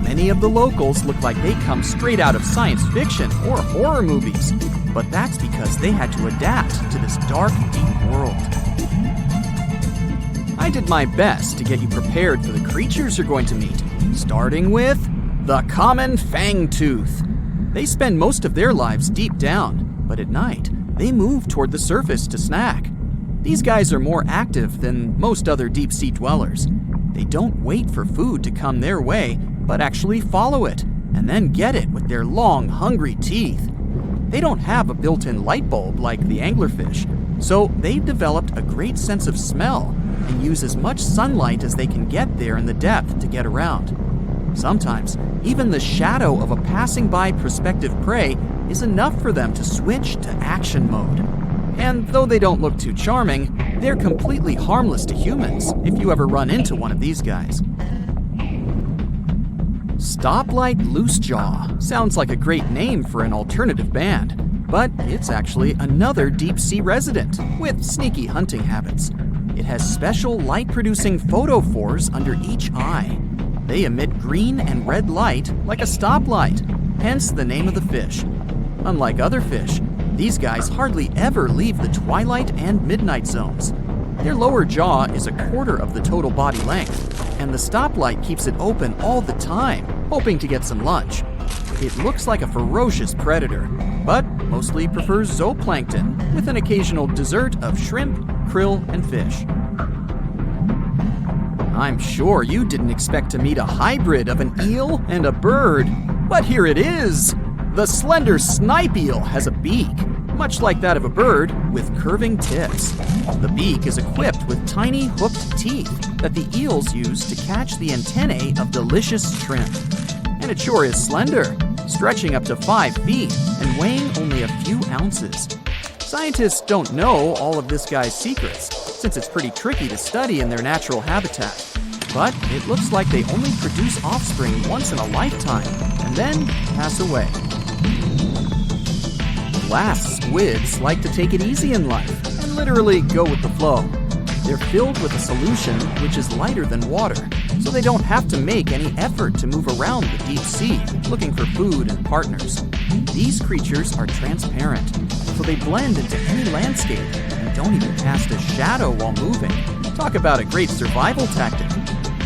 [SPEAKER 2] Many of the locals look like they come straight out of science fiction or horror movies, but that's because they had to adapt to this dark, deep world. I did my best to get you prepared for the creatures you're going to meet, starting with the common fangtooth. They spend most of their lives deep down, but at night, they move toward the surface to snack. These guys are more active than most other deep-sea dwellers. They don't wait for food to come their way, but actually follow it, and then get it with their long, hungry teeth. They don't have a built-in light bulb like the anglerfish, so they've developed a great sense of smell and use as much sunlight as they can get there in the depth to get around. Sometimes, even the shadow of a passing by prospective prey is enough for them to switch to action mode. And though they don't look too charming, they're completely harmless to humans if you ever run into one of these guys. Stoplight Loosejaw sounds like a great name for an alternative band, but it's actually another deep-sea resident with sneaky hunting habits. It has special light-producing photophores under each eye. They emit green and red light like a stoplight, hence the name of the fish. Unlike other fish, these guys hardly ever leave the twilight and midnight zones. Their lower jaw is a quarter of the total body length, and the stoplight keeps it open all the time, hoping to get some lunch. It looks like a ferocious predator, but mostly prefers zooplankton, with an occasional dessert of shrimp, krill, and fish. I'm sure you didn't expect to meet a hybrid of an eel and a bird. But here it is! The slender snipe eel has a beak, much like that of a bird, with curving tips. The beak is equipped with tiny hooked teeth that the eels use to catch the antennae of delicious shrimp. And it sure is slender, stretching up to 5 feet and weighing only a few ounces. Scientists don't know all of this guy's secrets, since it's pretty tricky to study in their natural habitat. But it looks like they only produce offspring once in a lifetime, and then pass away. Glass squids like to take it easy in life, and literally go with the flow. They're filled with a solution which is lighter than water, so they don't have to make any effort to move around the deep sea, looking for food and partners. These creatures are transparent, so they blend into any landscape and don't even cast a shadow while moving. Talk about a great survival tactic.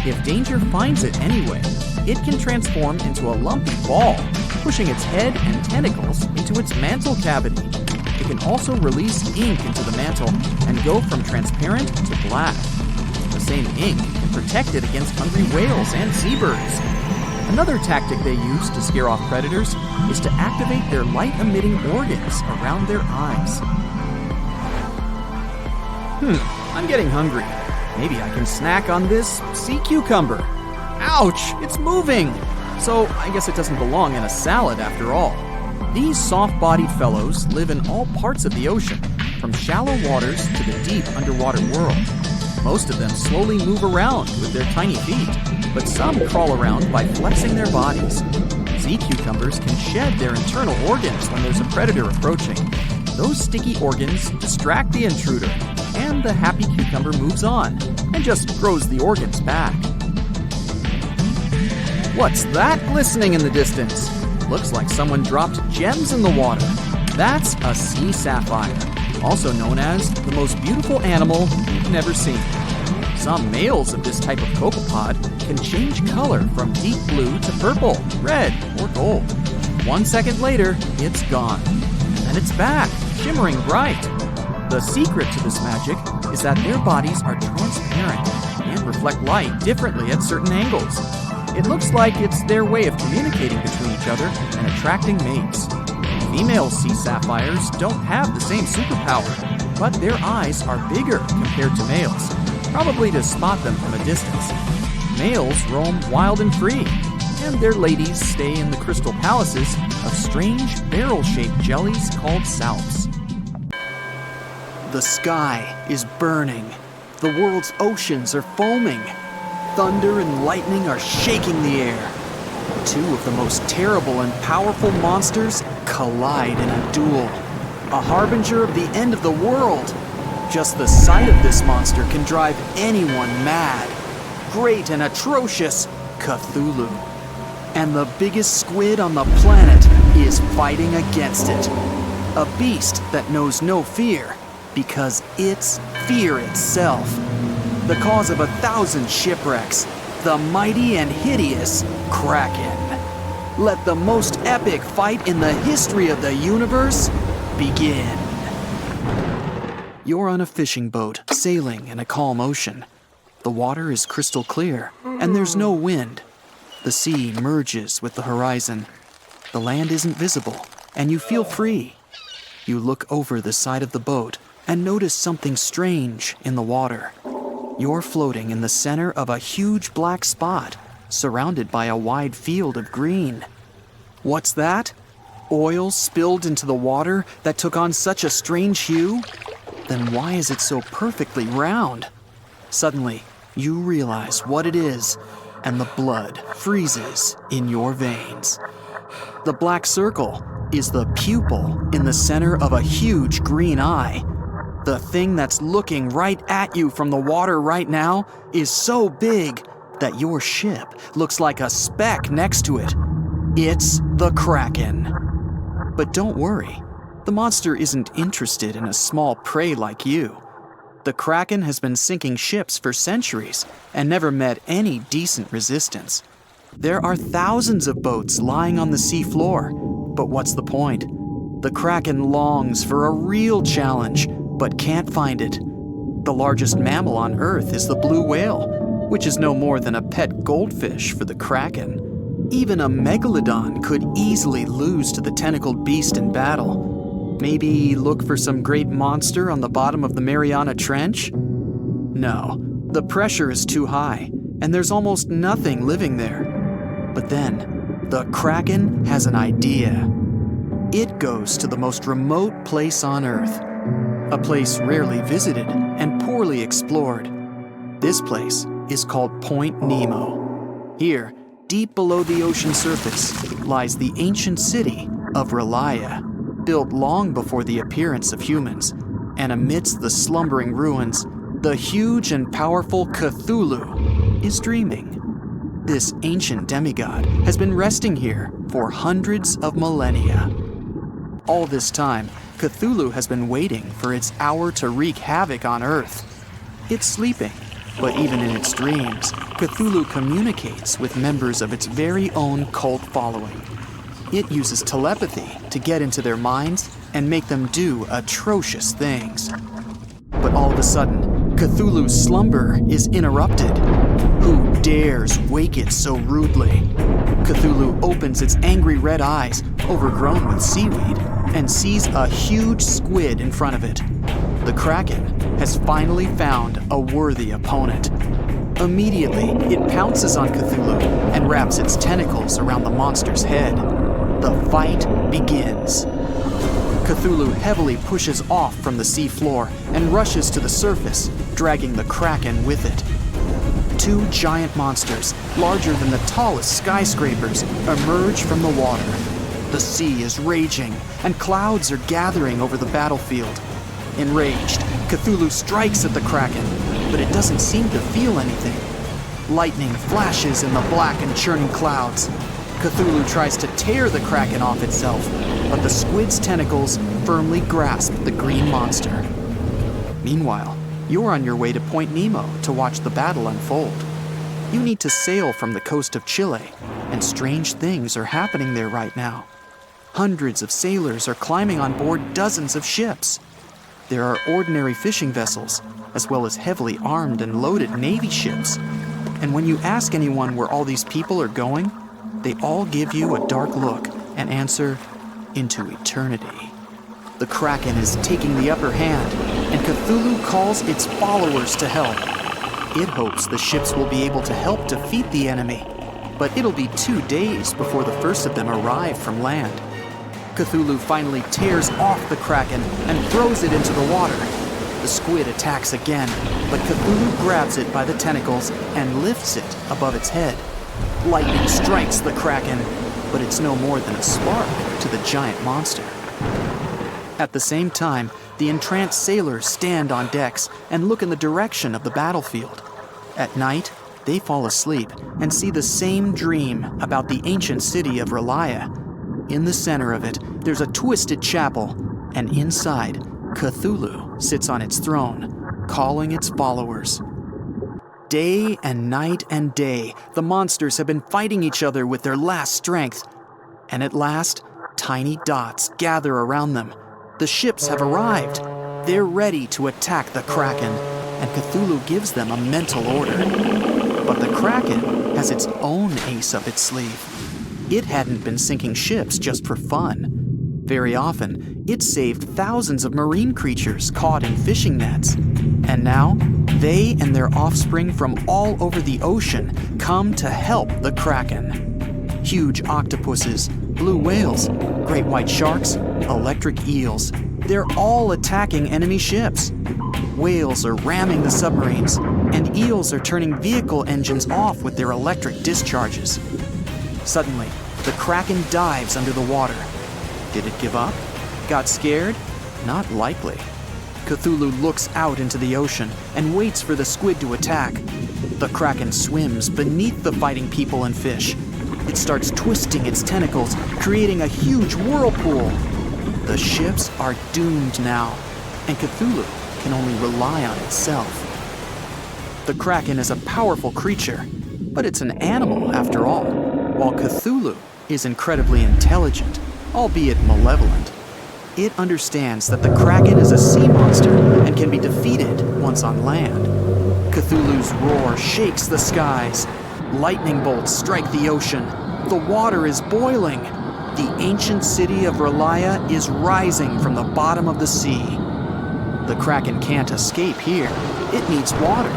[SPEAKER 2] If danger finds it anyway, it can transform into a lumpy ball, pushing its head and tentacles into its mantle cavity. It can also release ink into the mantle and go from transparent to black. The same ink can protect it against hungry whales and seabirds. Another tactic they use to scare off predators is to activate their light-emitting organs around their eyes. I'm getting hungry. Maybe I can snack on this sea cucumber. Ouch, it's moving! So I guess it doesn't belong in a salad after all. These soft-bodied fellows live in all parts of the ocean, from shallow waters to the deep underwater world. Most of them slowly move around with their tiny feet, but some crawl around by flexing their bodies. Sea cucumbers can shed their internal organs when there's a predator approaching. Those sticky organs distract the intruder, and the happy cucumber moves on and just grows the organs back. What's that glistening in the distance? Looks like someone dropped gems in the water. That's a sea sapphire, also known as the most beautiful animal you've never seen. Some males of this type of copepod can change color from deep blue to purple, red, or gold. 1 second later, it's gone. And it's back, shimmering bright. The secret to this magic is that their bodies are transparent and reflect light differently at certain angles. It looks like it's their way of communicating between each other and attracting mates. Female sea sapphires don't have the same superpower, but their eyes are bigger compared to males, probably to spot them from a distance. Males roam wild and free, and their ladies stay in the crystal palaces of strange barrel-shaped jellies called salps. The sky is burning. The world's oceans are foaming. Thunder and lightning are shaking the air. Two of the most terrible and powerful monsters collide in a duel. A harbinger of the end of the world. Just the sight of this monster can drive anyone mad. Great and atrocious Cthulhu. And the biggest squid on the planet is fighting against it. A beast that knows no fear because it's fear itself. The cause of 1,000 shipwrecks, the mighty and hideous Kraken. Let the most epic fight in the history of the universe begin. You're on a fishing boat, sailing in a calm ocean. The water is crystal clear, and there's no wind. The sea merges with the horizon. The land isn't visible, and you feel free. You look over the side of the boat and notice something strange in the water. You're floating in the center of a huge black spot, surrounded by a wide field of green. What's that? Oil spilled into the water that took on such a strange hue? Then why is it so perfectly round? Suddenly, you realize what it is, and the blood freezes in your veins. The black circle is the pupil in the center of a huge green eye. The thing that's looking right at you from the water right now is so big that your ship looks like a speck next to it. It's the Kraken. But don't worry, the monster isn't interested in a small prey like you. The Kraken has been sinking ships for centuries and never met any decent resistance. There are thousands of boats lying on the sea floor, but what's the point? The Kraken longs for a real challenge, but can't find it. The largest mammal on Earth is the blue whale, which is no more than a pet goldfish for the Kraken. Even a Megalodon could easily lose to the tentacled beast in battle. Maybe look for some great monster on the bottom of the Mariana Trench? No, the pressure is too high, and there's almost nothing living there. But then, the Kraken has an idea. It goes to the most remote place on Earth, a place rarely visited and poorly explored. This place is called Point Nemo. Here, deep below the ocean surface, lies the ancient city of Relaya, built long before the appearance of humans. And amidst the slumbering ruins, the huge and powerful Cthulhu is dreaming. This ancient demigod has been resting here for hundreds of millennia. All this time, Cthulhu has been waiting for its hour to wreak havoc on Earth. It's sleeping, but even in its dreams, Cthulhu communicates with members of its very own cult following. It uses telepathy to get into their minds and make them do atrocious things. But all of a sudden, Cthulhu's slumber is interrupted. Who dares wake it so rudely? Cthulhu opens its angry red eyes, overgrown with seaweed, and sees a huge squid in front of it. The Kraken has finally found a worthy opponent. Immediately, it pounces on Cthulhu and wraps its tentacles around the monster's head. The fight begins. Cthulhu heavily pushes off from the sea floor and rushes to the surface, dragging the Kraken with it. Two giant monsters, larger than the tallest skyscrapers, emerge from the water. The sea is raging, and clouds are gathering over the battlefield. Enraged, Cthulhu strikes at the Kraken, but it doesn't seem to feel anything. Lightning flashes in the black and churning clouds. Cthulhu tries to tear the Kraken off itself, but the squid's tentacles firmly grasp the green monster. Meanwhile, you're on your way to Point Nemo to watch the battle unfold. You need to sail from the coast of Chile, and strange things are happening there right now. Hundreds of sailors are climbing on board dozens of ships. There are ordinary fishing vessels, as well as heavily armed and loaded Navy ships. And when you ask anyone where all these people are going, they all give you a dark look and answer, into eternity. The Kraken is taking the upper hand, and Cthulhu calls its followers to help. It hopes the ships will be able to help defeat the enemy, but it'll be 2 days before the first of them arrive from land. Cthulhu finally tears off the Kraken and throws it into the water. The squid attacks again, but Cthulhu grabs it by the tentacles and lifts it above its head. Lightning strikes the Kraken, but it's no more than a spark to the giant monster. At the same time, the entranced sailors stand on decks and look in the direction of the battlefield. At night, they fall asleep and see the same dream about the ancient city of Relaya. In the center of it, there's a twisted chapel, and inside, Cthulhu sits on its throne, calling its followers. Day and night and day, the monsters have been fighting each other with their last strength. And at last, tiny dots gather around them. The ships have arrived. They're ready to attack the Kraken, and Cthulhu gives them a mental order. But the Kraken has its own ace up its sleeve. It hadn't been sinking ships just for fun. Very often, it saved thousands of marine creatures caught in fishing nets. And now, they and their offspring from all over the ocean come to help the Kraken. Huge octopuses, blue whales, great white sharks, electric eels. They're all attacking enemy ships. Whales are ramming the submarines, and eels are turning vehicle engines off with their electric discharges. Suddenly, the Kraken dives under the water. Did it give up? Got scared? Not likely. Cthulhu looks out into the ocean and waits for the squid to attack. The Kraken swims beneath the fighting people and fish. It starts twisting its tentacles, creating a huge whirlpool. The ships are doomed now, and Cthulhu can only rely on itself. The Kraken is a powerful creature, but it's an animal after all, while Cthulhu is incredibly intelligent, albeit malevolent. It understands that the Kraken is a sea monster and can be defeated once on land. Cthulhu's roar shakes the skies. Lightning bolts strike the ocean. The water is boiling. The ancient city of Relaya is rising from the bottom of the sea. The Kraken can't escape here. It needs water.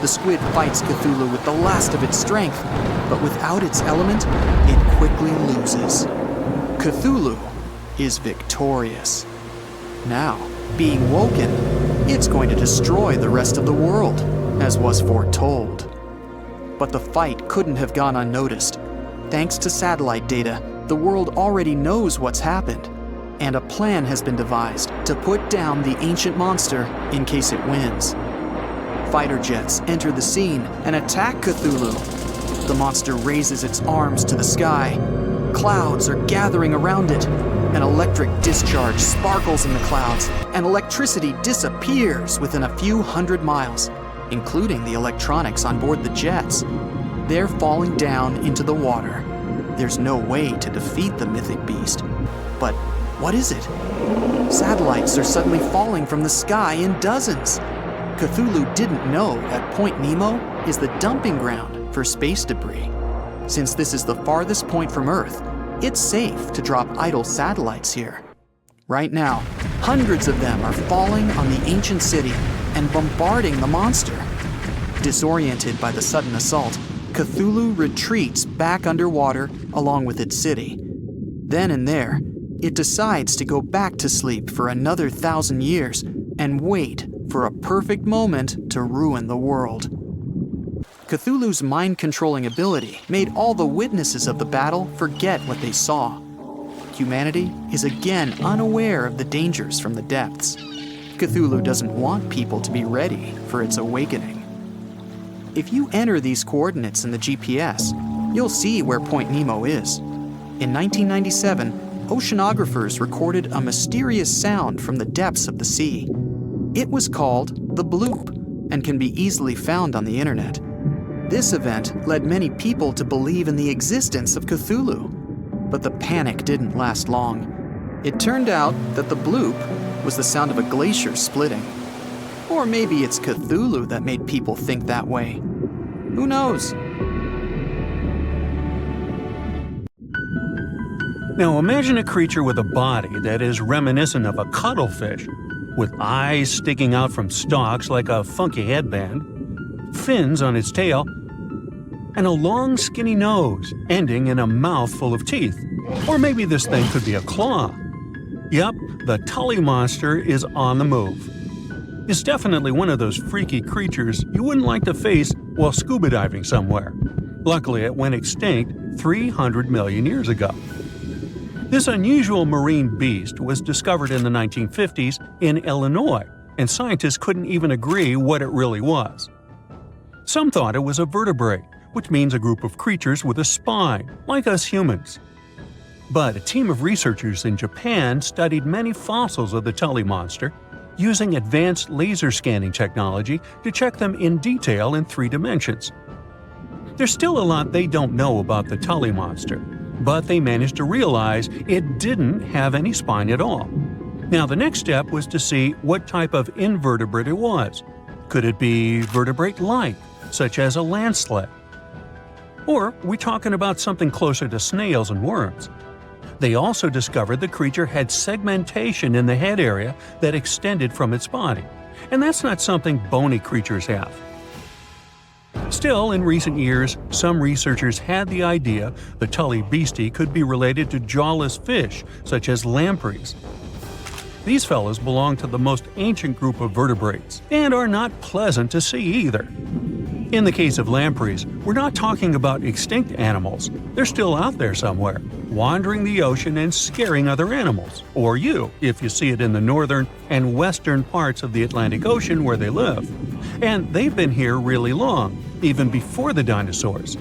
[SPEAKER 2] The squid fights Cthulhu with the last of its strength, but without its element, it quickly loses. Cthulhu is victorious. Now, being woken, it's going to destroy the rest of the world, as was foretold. But the fight couldn't have gone unnoticed. Thanks to satellite data, the world already knows what's happened, and a plan has been devised to put down the ancient monster in case it wins. Fighter jets enter the scene and attack Cthulhu. The monster raises its arms to the sky. Clouds are gathering around it. An electric discharge sparkles in the clouds, and electricity disappears within a few hundred miles, including the electronics on board the jets. They're falling down into the water. There's no way to defeat the mythic beast. But what is it? Satellites are suddenly falling from the sky in dozens. Cthulhu didn't know that Point Nemo is the dumping ground for space debris. Since this is the farthest point from Earth, it's safe to drop idle satellites here. Right now, hundreds of them are falling on the ancient city and bombarding the monster. Disoriented by the sudden assault, Cthulhu retreats back underwater along with its city. Then and there, it decides to go back to sleep for another 1,000 years and wait for a perfect moment to ruin the world. Cthulhu's mind-controlling ability made all the witnesses of the battle forget what they saw. Humanity is again unaware of the dangers from the depths. Cthulhu doesn't want people to be ready for its awakening. If you enter these coordinates in the GPS, you'll see where Point Nemo is. In 1997, oceanographers recorded a mysterious sound from the depths of the sea. It was called the bloop and can be easily found on the internet. This event led many people to believe in the existence of Cthulhu, but the panic didn't last long. It turned out that the bloop was the sound of a glacier splitting. Or maybe it's Cthulhu that made people think that way. Who knows?
[SPEAKER 3] Now imagine a creature with a body that is reminiscent of a cuttlefish, with eyes sticking out from stalks like a funky headband, fins on its tail, and a long skinny nose ending in a mouth full of teeth. Or maybe this thing could be a claw. Yep, the Tully monster is on the move. It's definitely one of those freaky creatures you wouldn't like to face while scuba diving somewhere. Luckily, it went extinct 300 million years ago. This unusual marine beast was discovered in the 1950s in Illinois, and scientists couldn't even agree what it really was. Some thought it was a vertebrate, which means a group of creatures with a spine, like us humans. But a team of researchers in Japan studied many fossils of the Tully monster, using advanced laser scanning technology to check them in detail in 3 dimensions. There's still a lot they don't know about the Tully monster, but they managed to realize it didn't have any spine at all. Now the next step was to see what type of invertebrate it was. Could it be vertebrate-like, such as a land sled? Or are we talking about something closer to snails and worms? They also discovered the creature had segmentation in the head area that extended from its body, and that's not something bony creatures have. Still, in recent years, some researchers had the idea the Tully beastie could be related to jawless fish, such as lampreys. These fellows belong to the most ancient group of vertebrates, and are not pleasant to see either. In the case of lampreys, we're not talking about extinct animals. They're still out there somewhere, wandering the ocean and scaring other animals, or you, if you see it in the northern and western parts of the Atlantic Ocean where they live. And they've been here really long, even before the dinosaurs.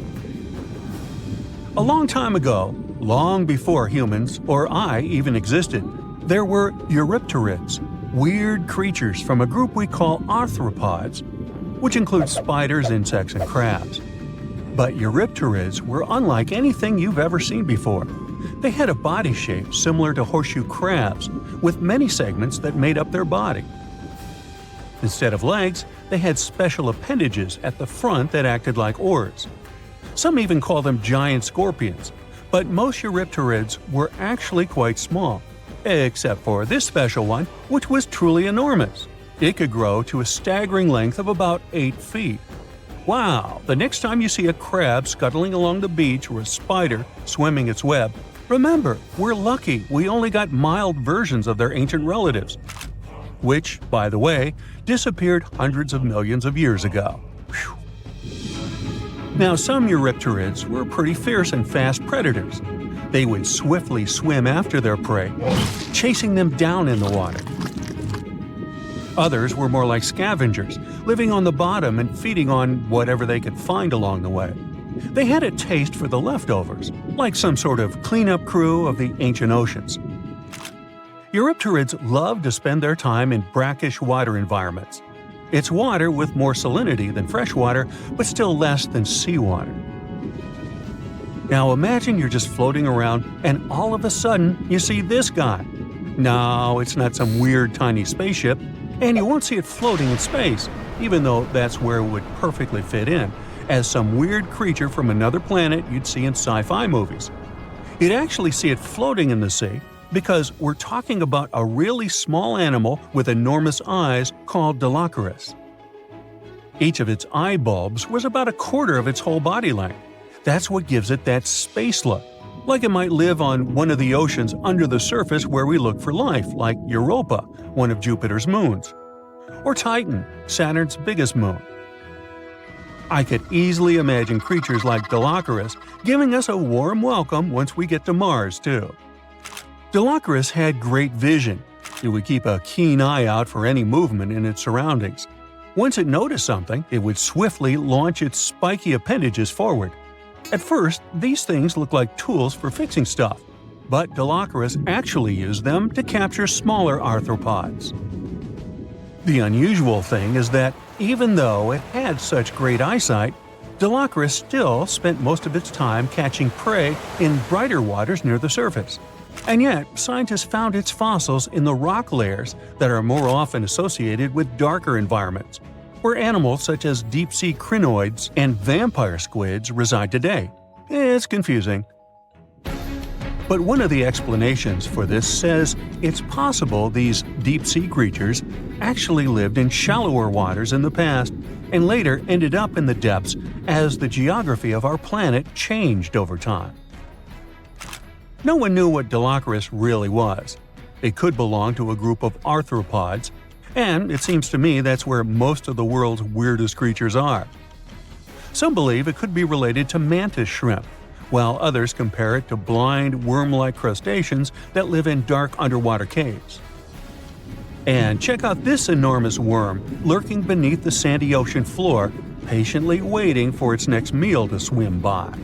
[SPEAKER 3] A long time ago, long before humans or I even existed, there were eurypterids, weird creatures from a group we call arthropods, which includes spiders, insects, and crabs. But eurypterids were unlike anything you've ever seen before. They had a body shape similar to horseshoe crabs, with many segments that made up their body. Instead of legs, they had special appendages at the front that acted like oars. Some even call them giant scorpions, but most Eurypterids were actually quite small, except for this special one, which was truly enormous. It could grow to a staggering length of about 8 feet. Wow! The next time you see a crab scuttling along the beach or a spider swimming its web, remember, we're lucky we only got mild versions of their ancient relatives, which, by the way, disappeared hundreds of millions of years ago. Whew. Now, some Eurypterids were pretty fierce and fast predators. They would swiftly swim after their prey, chasing them down in the water. Others were more like scavengers, living on the bottom and feeding on whatever they could find along the way. They had a taste for the leftovers, like some sort of cleanup crew of the ancient oceans. Eurypterids love to spend their time in brackish water environments. It's water with more salinity than fresh water, but still less than seawater. Now imagine you're just floating around and all of a sudden you see this guy. No, it's not some weird tiny spaceship, and you won't see it floating in space, even though that's where it would perfectly fit in, as some weird creature from another planet you'd see in sci-fi movies. You'd actually see it floating in the sea because we're talking about a really small animal with enormous eyes called Dilophosaurus. Each of its eye bulbs was about a quarter of its whole body length. That's what gives it that space look, like it might live on one of the oceans under the surface where we look for life, like Europa, one of Jupiter's moons, or Titan, Saturn's biggest moon. I could easily imagine creatures like Dilophosaurus giving us a warm welcome once we get to Mars, too. Dilophosaurus had great vision. It would keep a keen eye out for any movement in its surroundings. Once it noticed something, it would swiftly launch its spiky appendages forward. At first, these things looked like tools for fixing stuff, but Dilophosaurus actually used them to capture smaller arthropods. The unusual thing is that even though it had such great eyesight, Dilophosaurus still spent most of its time catching prey in brighter waters near the surface. And yet, scientists found its fossils in the rock layers that are more often associated with darker environments, where animals such as deep-sea crinoids and vampire squids reside today. It's confusing. But one of the explanations for this says it's possible these deep-sea creatures actually lived in shallower waters in the past and later ended up in the depths as the geography of our planet changed over time. No one knew what Dilophosaurus really was. It could belong to a group of arthropods, and it seems to me that's where most of the world's weirdest creatures are. Some believe it could be related to mantis shrimp, while others compare it to blind, worm-like crustaceans that live in dark underwater caves. And check out this enormous worm lurking beneath the sandy ocean floor, patiently waiting for its next meal to swim by.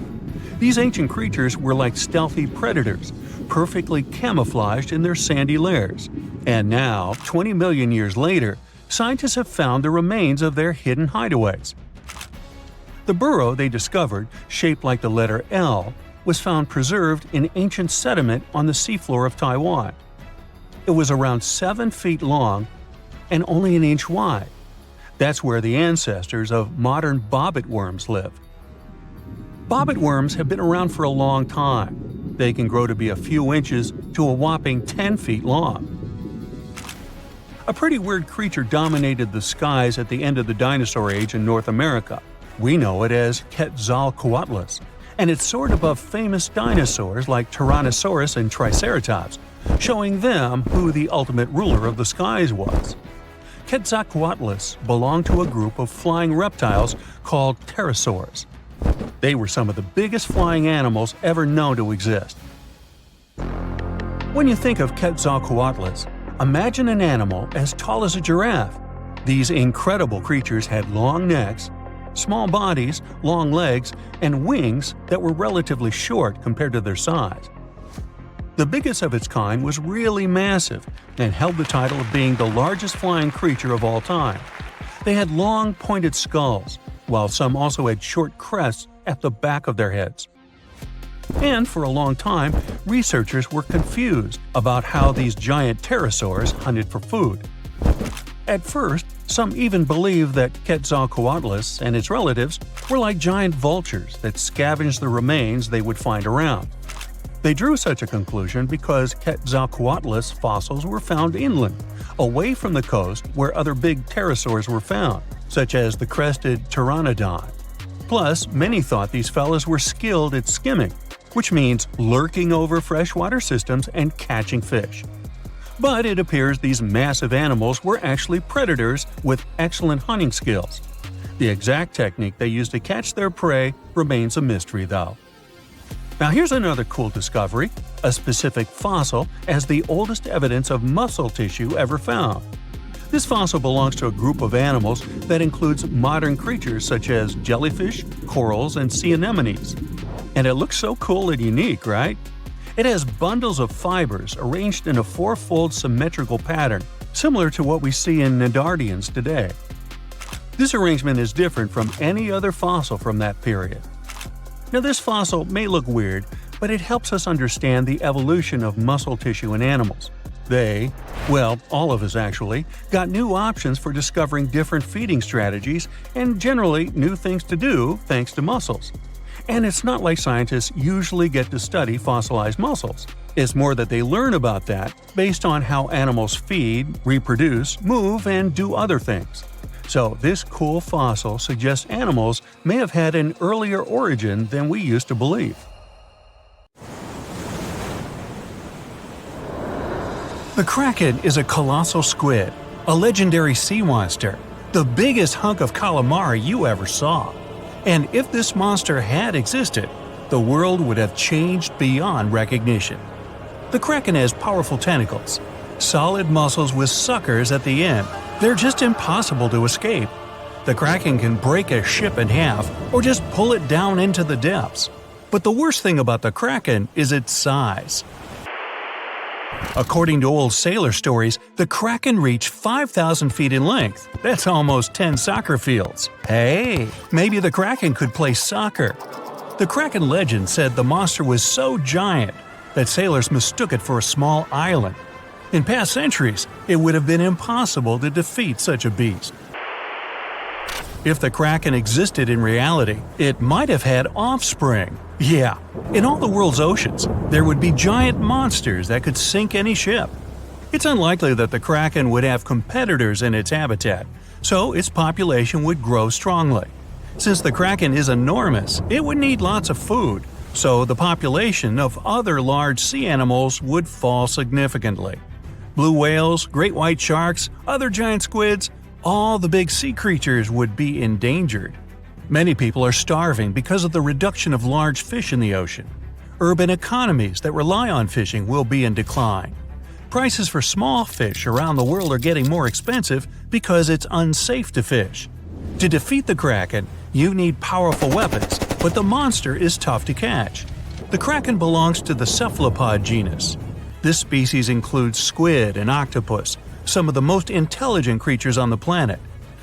[SPEAKER 3] These ancient creatures were like stealthy predators, perfectly camouflaged in their sandy lairs. And now, 20 million years later, scientists have found the remains of their hidden hideaways. The burrow they discovered, shaped like the letter L, was found preserved in ancient sediment on the seafloor of Taiwan. It was around 7 feet long and only an inch wide. That's where the ancestors of modern bobbit worms lived. Bobbit worms have been around for a long time. They can grow to be a few inches to a whopping 10 feet long. A pretty weird creature dominated the skies at the end of the dinosaur age in North America. We know it as Quetzalcoatlus, and it soared above famous dinosaurs like Tyrannosaurus and Triceratops, showing them who the ultimate ruler of the skies was. Quetzalcoatlus belonged to a group of flying reptiles called pterosaurs. They were some of the biggest flying animals ever known to exist. When you think of Quetzalcoatlus, imagine an animal as tall as a giraffe. These incredible creatures had long necks, small bodies, long legs, and wings that were relatively short compared to their size. The biggest of its kind was really massive and held the title of being the largest flying creature of all time. They had long, pointed skulls, while some also had short crests at the back of their heads. And for a long time, researchers were confused about how these giant pterosaurs hunted for food. At first, Some even believe that Quetzalcoatlus and its relatives were like giant vultures that scavenged the remains they would find around. They drew such a conclusion because Quetzalcoatlus fossils were found inland, away from the coast where other big pterosaurs were found, such as the crested pteranodon. Plus, many thought these fellas were skilled at skimming, which means lurking over freshwater systems and catching fish. But it appears these massive animals were actually predators with excellent hunting skills. The exact technique they used to catch their prey remains a mystery, though. Now here's another cool discovery: a specific fossil as the oldest evidence of muscle tissue ever found. This fossil belongs to a group of animals that includes modern creatures such as jellyfish, corals, and sea anemones. And it looks so cool and unique, right? It has bundles of fibers arranged in a four-fold symmetrical pattern, similar to what we see in Nedardians today. This arrangement is different from any other fossil from that period. Now, this fossil may look weird, but it helps us understand the evolution of muscle tissue in animals. All of us actually, got new options for discovering different feeding strategies and generally new things to do thanks to muscles. And it's not like scientists usually get to study fossilized muscles. It's more that they learn about that based on how animals feed, reproduce, move, and do other things. So this cool fossil suggests animals may have had an earlier origin than we used to believe. The Kraken is a colossal squid, a legendary sea monster, the biggest hunk of calamari you ever saw. And if this monster had existed, the world would have changed beyond recognition. The Kraken has powerful tentacles, solid muscles with suckers at the end. They're just impossible to escape. The Kraken can break a ship in half or just pull it down into the depths. But the worst thing about the Kraken is its size. According to old sailor stories, the Kraken reached 5,000 feet in length. That's almost 10 soccer fields. Hey, maybe the Kraken could play soccer. The Kraken legend said the monster was so giant that sailors mistook it for a small island. In past centuries, it would have been impossible to defeat such a beast. If the Kraken existed in reality, it might have had offspring. Yeah, in all the world's oceans, there would be giant monsters that could sink any ship. It's unlikely that the Kraken would have competitors in its habitat, so its population would grow strongly. Since the Kraken is enormous, it would need lots of food, so the population of other large sea animals would fall significantly. Blue whales, great white sharks, other giant squids, all the big sea creatures would be endangered. Many people are starving because of the reduction of large fish in the ocean. Urban economies that rely on fishing will be in decline. Prices for small fish around the world are getting more expensive because it's unsafe to fish. To defeat the Kraken, you need powerful weapons, but the monster is tough to catch. The Kraken belongs to the cephalopod genus. This species includes squid and octopus, some of the most intelligent creatures on the planet.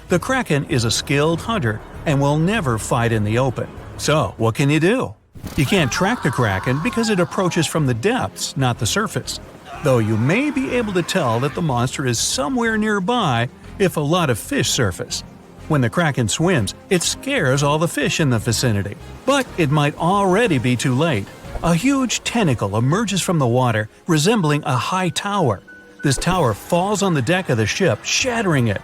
[SPEAKER 3] The Kraken is a skilled hunter and will never fight in the open. So, what can you do? You can't track the Kraken because it approaches from the depths, not the surface. Though you may be able to tell that the monster is somewhere nearby if a lot of fish surface. When the Kraken swims, it scares all the fish in the vicinity. But it might already be too late. A huge tentacle emerges from the water, resembling a high tower. This tower falls on the deck of the ship, shattering it.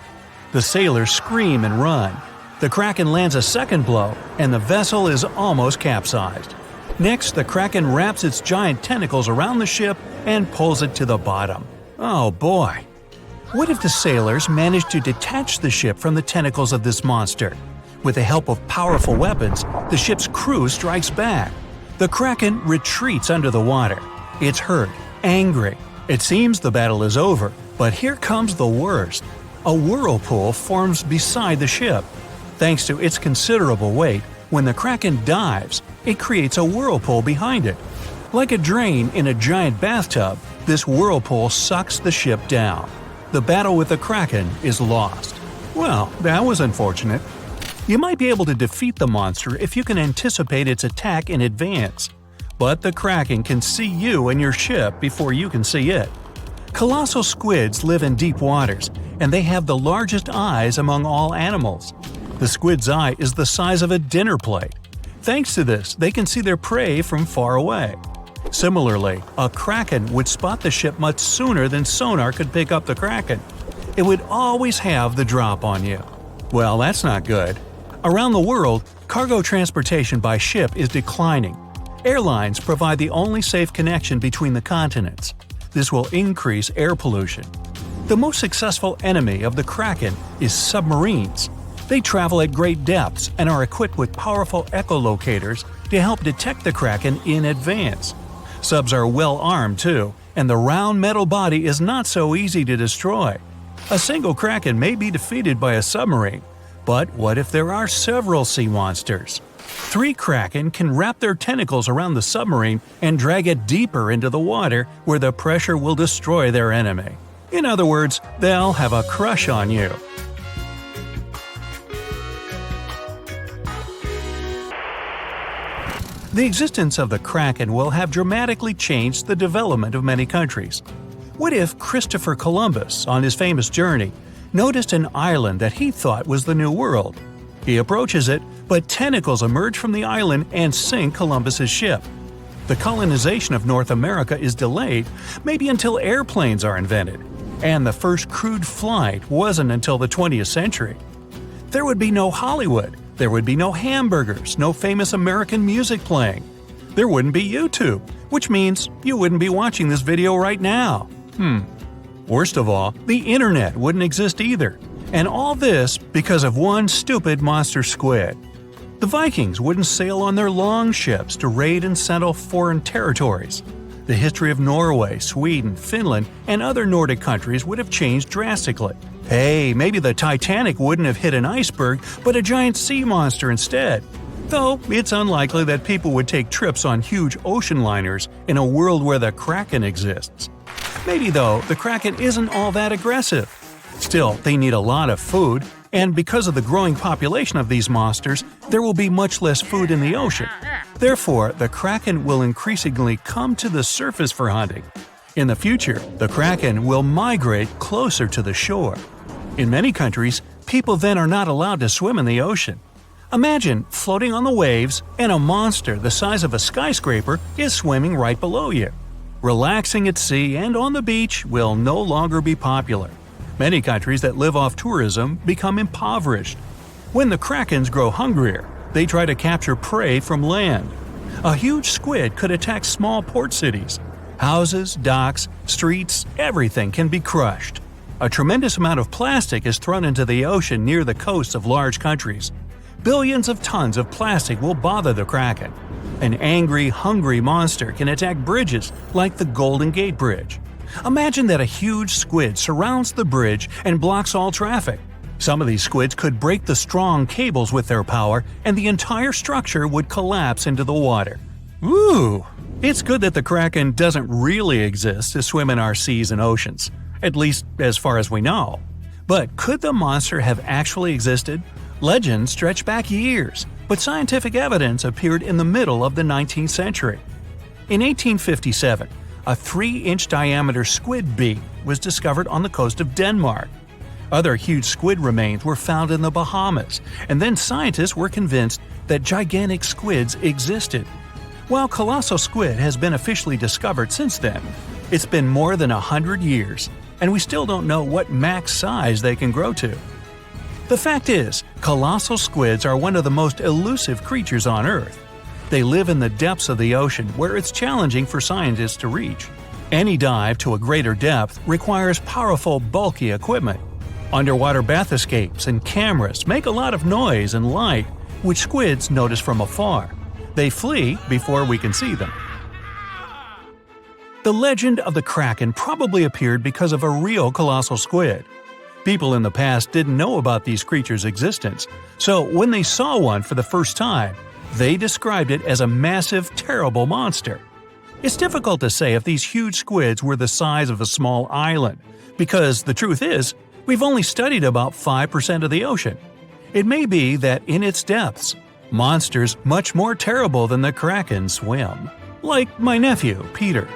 [SPEAKER 3] The sailors scream and run. The Kraken lands a second blow, and the vessel is almost capsized. Next, the Kraken wraps its giant tentacles around the ship and pulls it to the bottom. Oh boy! What if the sailors managed to detach the ship from the tentacles of this monster? With the help of powerful weapons, the ship's crew strikes back. The Kraken retreats under the water. It's hurt, angry. It seems the battle is over, but here comes the worst. A whirlpool forms beside the ship. Thanks to its considerable weight, when the Kraken dives, it creates a whirlpool behind it. Like a drain in a giant bathtub, this whirlpool sucks the ship down. The battle with the Kraken is lost. Well, that was unfortunate. You might be able to defeat the monster if you can anticipate its attack in advance. But the Kraken can see you and your ship before you can see it. Colossal squids live in deep waters, and they have the largest eyes among all animals. The squid's eye is the size of a dinner plate. Thanks to this, they can see their prey from far away. Similarly, a kraken would spot the ship much sooner than sonar could pick up the kraken. It would always have the drop on you. Well, that's not good. Around the world, cargo transportation by ship is declining. Airlines provide the only safe connection between the continents. This will increase air pollution. The most successful enemy of the kraken is submarines. They travel at great depths and are equipped with powerful echolocators to help detect the kraken in advance. Subs are well armed too, and the round metal body is not so easy to destroy. A single kraken may be defeated by a submarine, but what if there are several sea monsters? 3 kraken can wrap their tentacles around the submarine and drag it deeper into the water where the pressure will destroy their enemy. In other words, they'll have a crush on you. The existence of the kraken will have dramatically changed the development of many countries. What if Christopher Columbus, on his famous journey, noticed an island that he thought was the New World? He approaches it, but tentacles emerge from the island and sink Columbus's ship. The colonization of North America is delayed, maybe until airplanes are invented, and the first crewed flight wasn't until the 20th century. There would be no Hollywood. There would be no hamburgers, no famous American music playing. There wouldn't be YouTube, which means you wouldn't be watching this video right now. Worst of all, the internet wouldn't exist either. And all this because of one stupid monster squid. The Vikings wouldn't sail on their long ships to raid and settle foreign territories. The history of Norway, Sweden, Finland, and other Nordic countries would have changed drastically. Hey, maybe the Titanic wouldn't have hit an iceberg, but a giant sea monster instead. Though it's unlikely that people would take trips on huge ocean liners in a world where the Kraken exists. Maybe though, the Kraken isn't all that aggressive. Still, they need a lot of food, and because of the growing population of these monsters, there will be much less food in the ocean. Therefore, the Kraken will increasingly come to the surface for hunting. In the future, the Kraken will migrate closer to the shore. In many countries, people then are not allowed to swim in the ocean. Imagine floating on the waves and a monster the size of a skyscraper is swimming right below you. Relaxing at sea and on the beach will no longer be popular. Many countries that live off tourism become impoverished. When the krakens grow hungrier, they try to capture prey from land. A huge squid could attack small port cities. Houses, docks, streets, everything can be crushed. A tremendous amount of plastic is thrown into the ocean near the coasts of large countries. Billions of tons of plastic will bother the kraken. An angry, hungry monster can attack bridges like the Golden Gate Bridge. Imagine that a huge squid surrounds the bridge and blocks all traffic. Some of these squids could break the strong cables with their power, and the entire structure would collapse into the water. Ooh! It's good that the kraken doesn't really exist to swim in our seas and oceans, at least as far as we know. But could the monster have actually existed? Legends stretch back years, but scientific evidence appeared in the middle of the 19th century. In 1857, a 3-inch diameter squid beak was discovered on the coast of Denmark. Other huge squid remains were found in the Bahamas, and then scientists were convinced that gigantic squids existed. While colossal squid has been officially discovered since then, it's been more than 100 years, and we still don't know what max size they can grow to. The fact is, colossal squids are one of the most elusive creatures on Earth. They live in the depths of the ocean where it's challenging for scientists to reach. Any dive to a greater depth requires powerful, bulky equipment. Underwater bath escapes and cameras make a lot of noise and light, which squids notice from afar. They flee before we can see them. The legend of the Kraken probably appeared because of a real colossal squid. People in the past didn't know about these creatures' existence, so when they saw one for the first time, they described it as a massive, terrible monster. It's difficult to say if these huge squids were the size of a small island, because the truth is, we've only studied about 5% of the ocean. It may be that in its depths, monsters much more terrible than the Kraken swim. Like my nephew, Peter.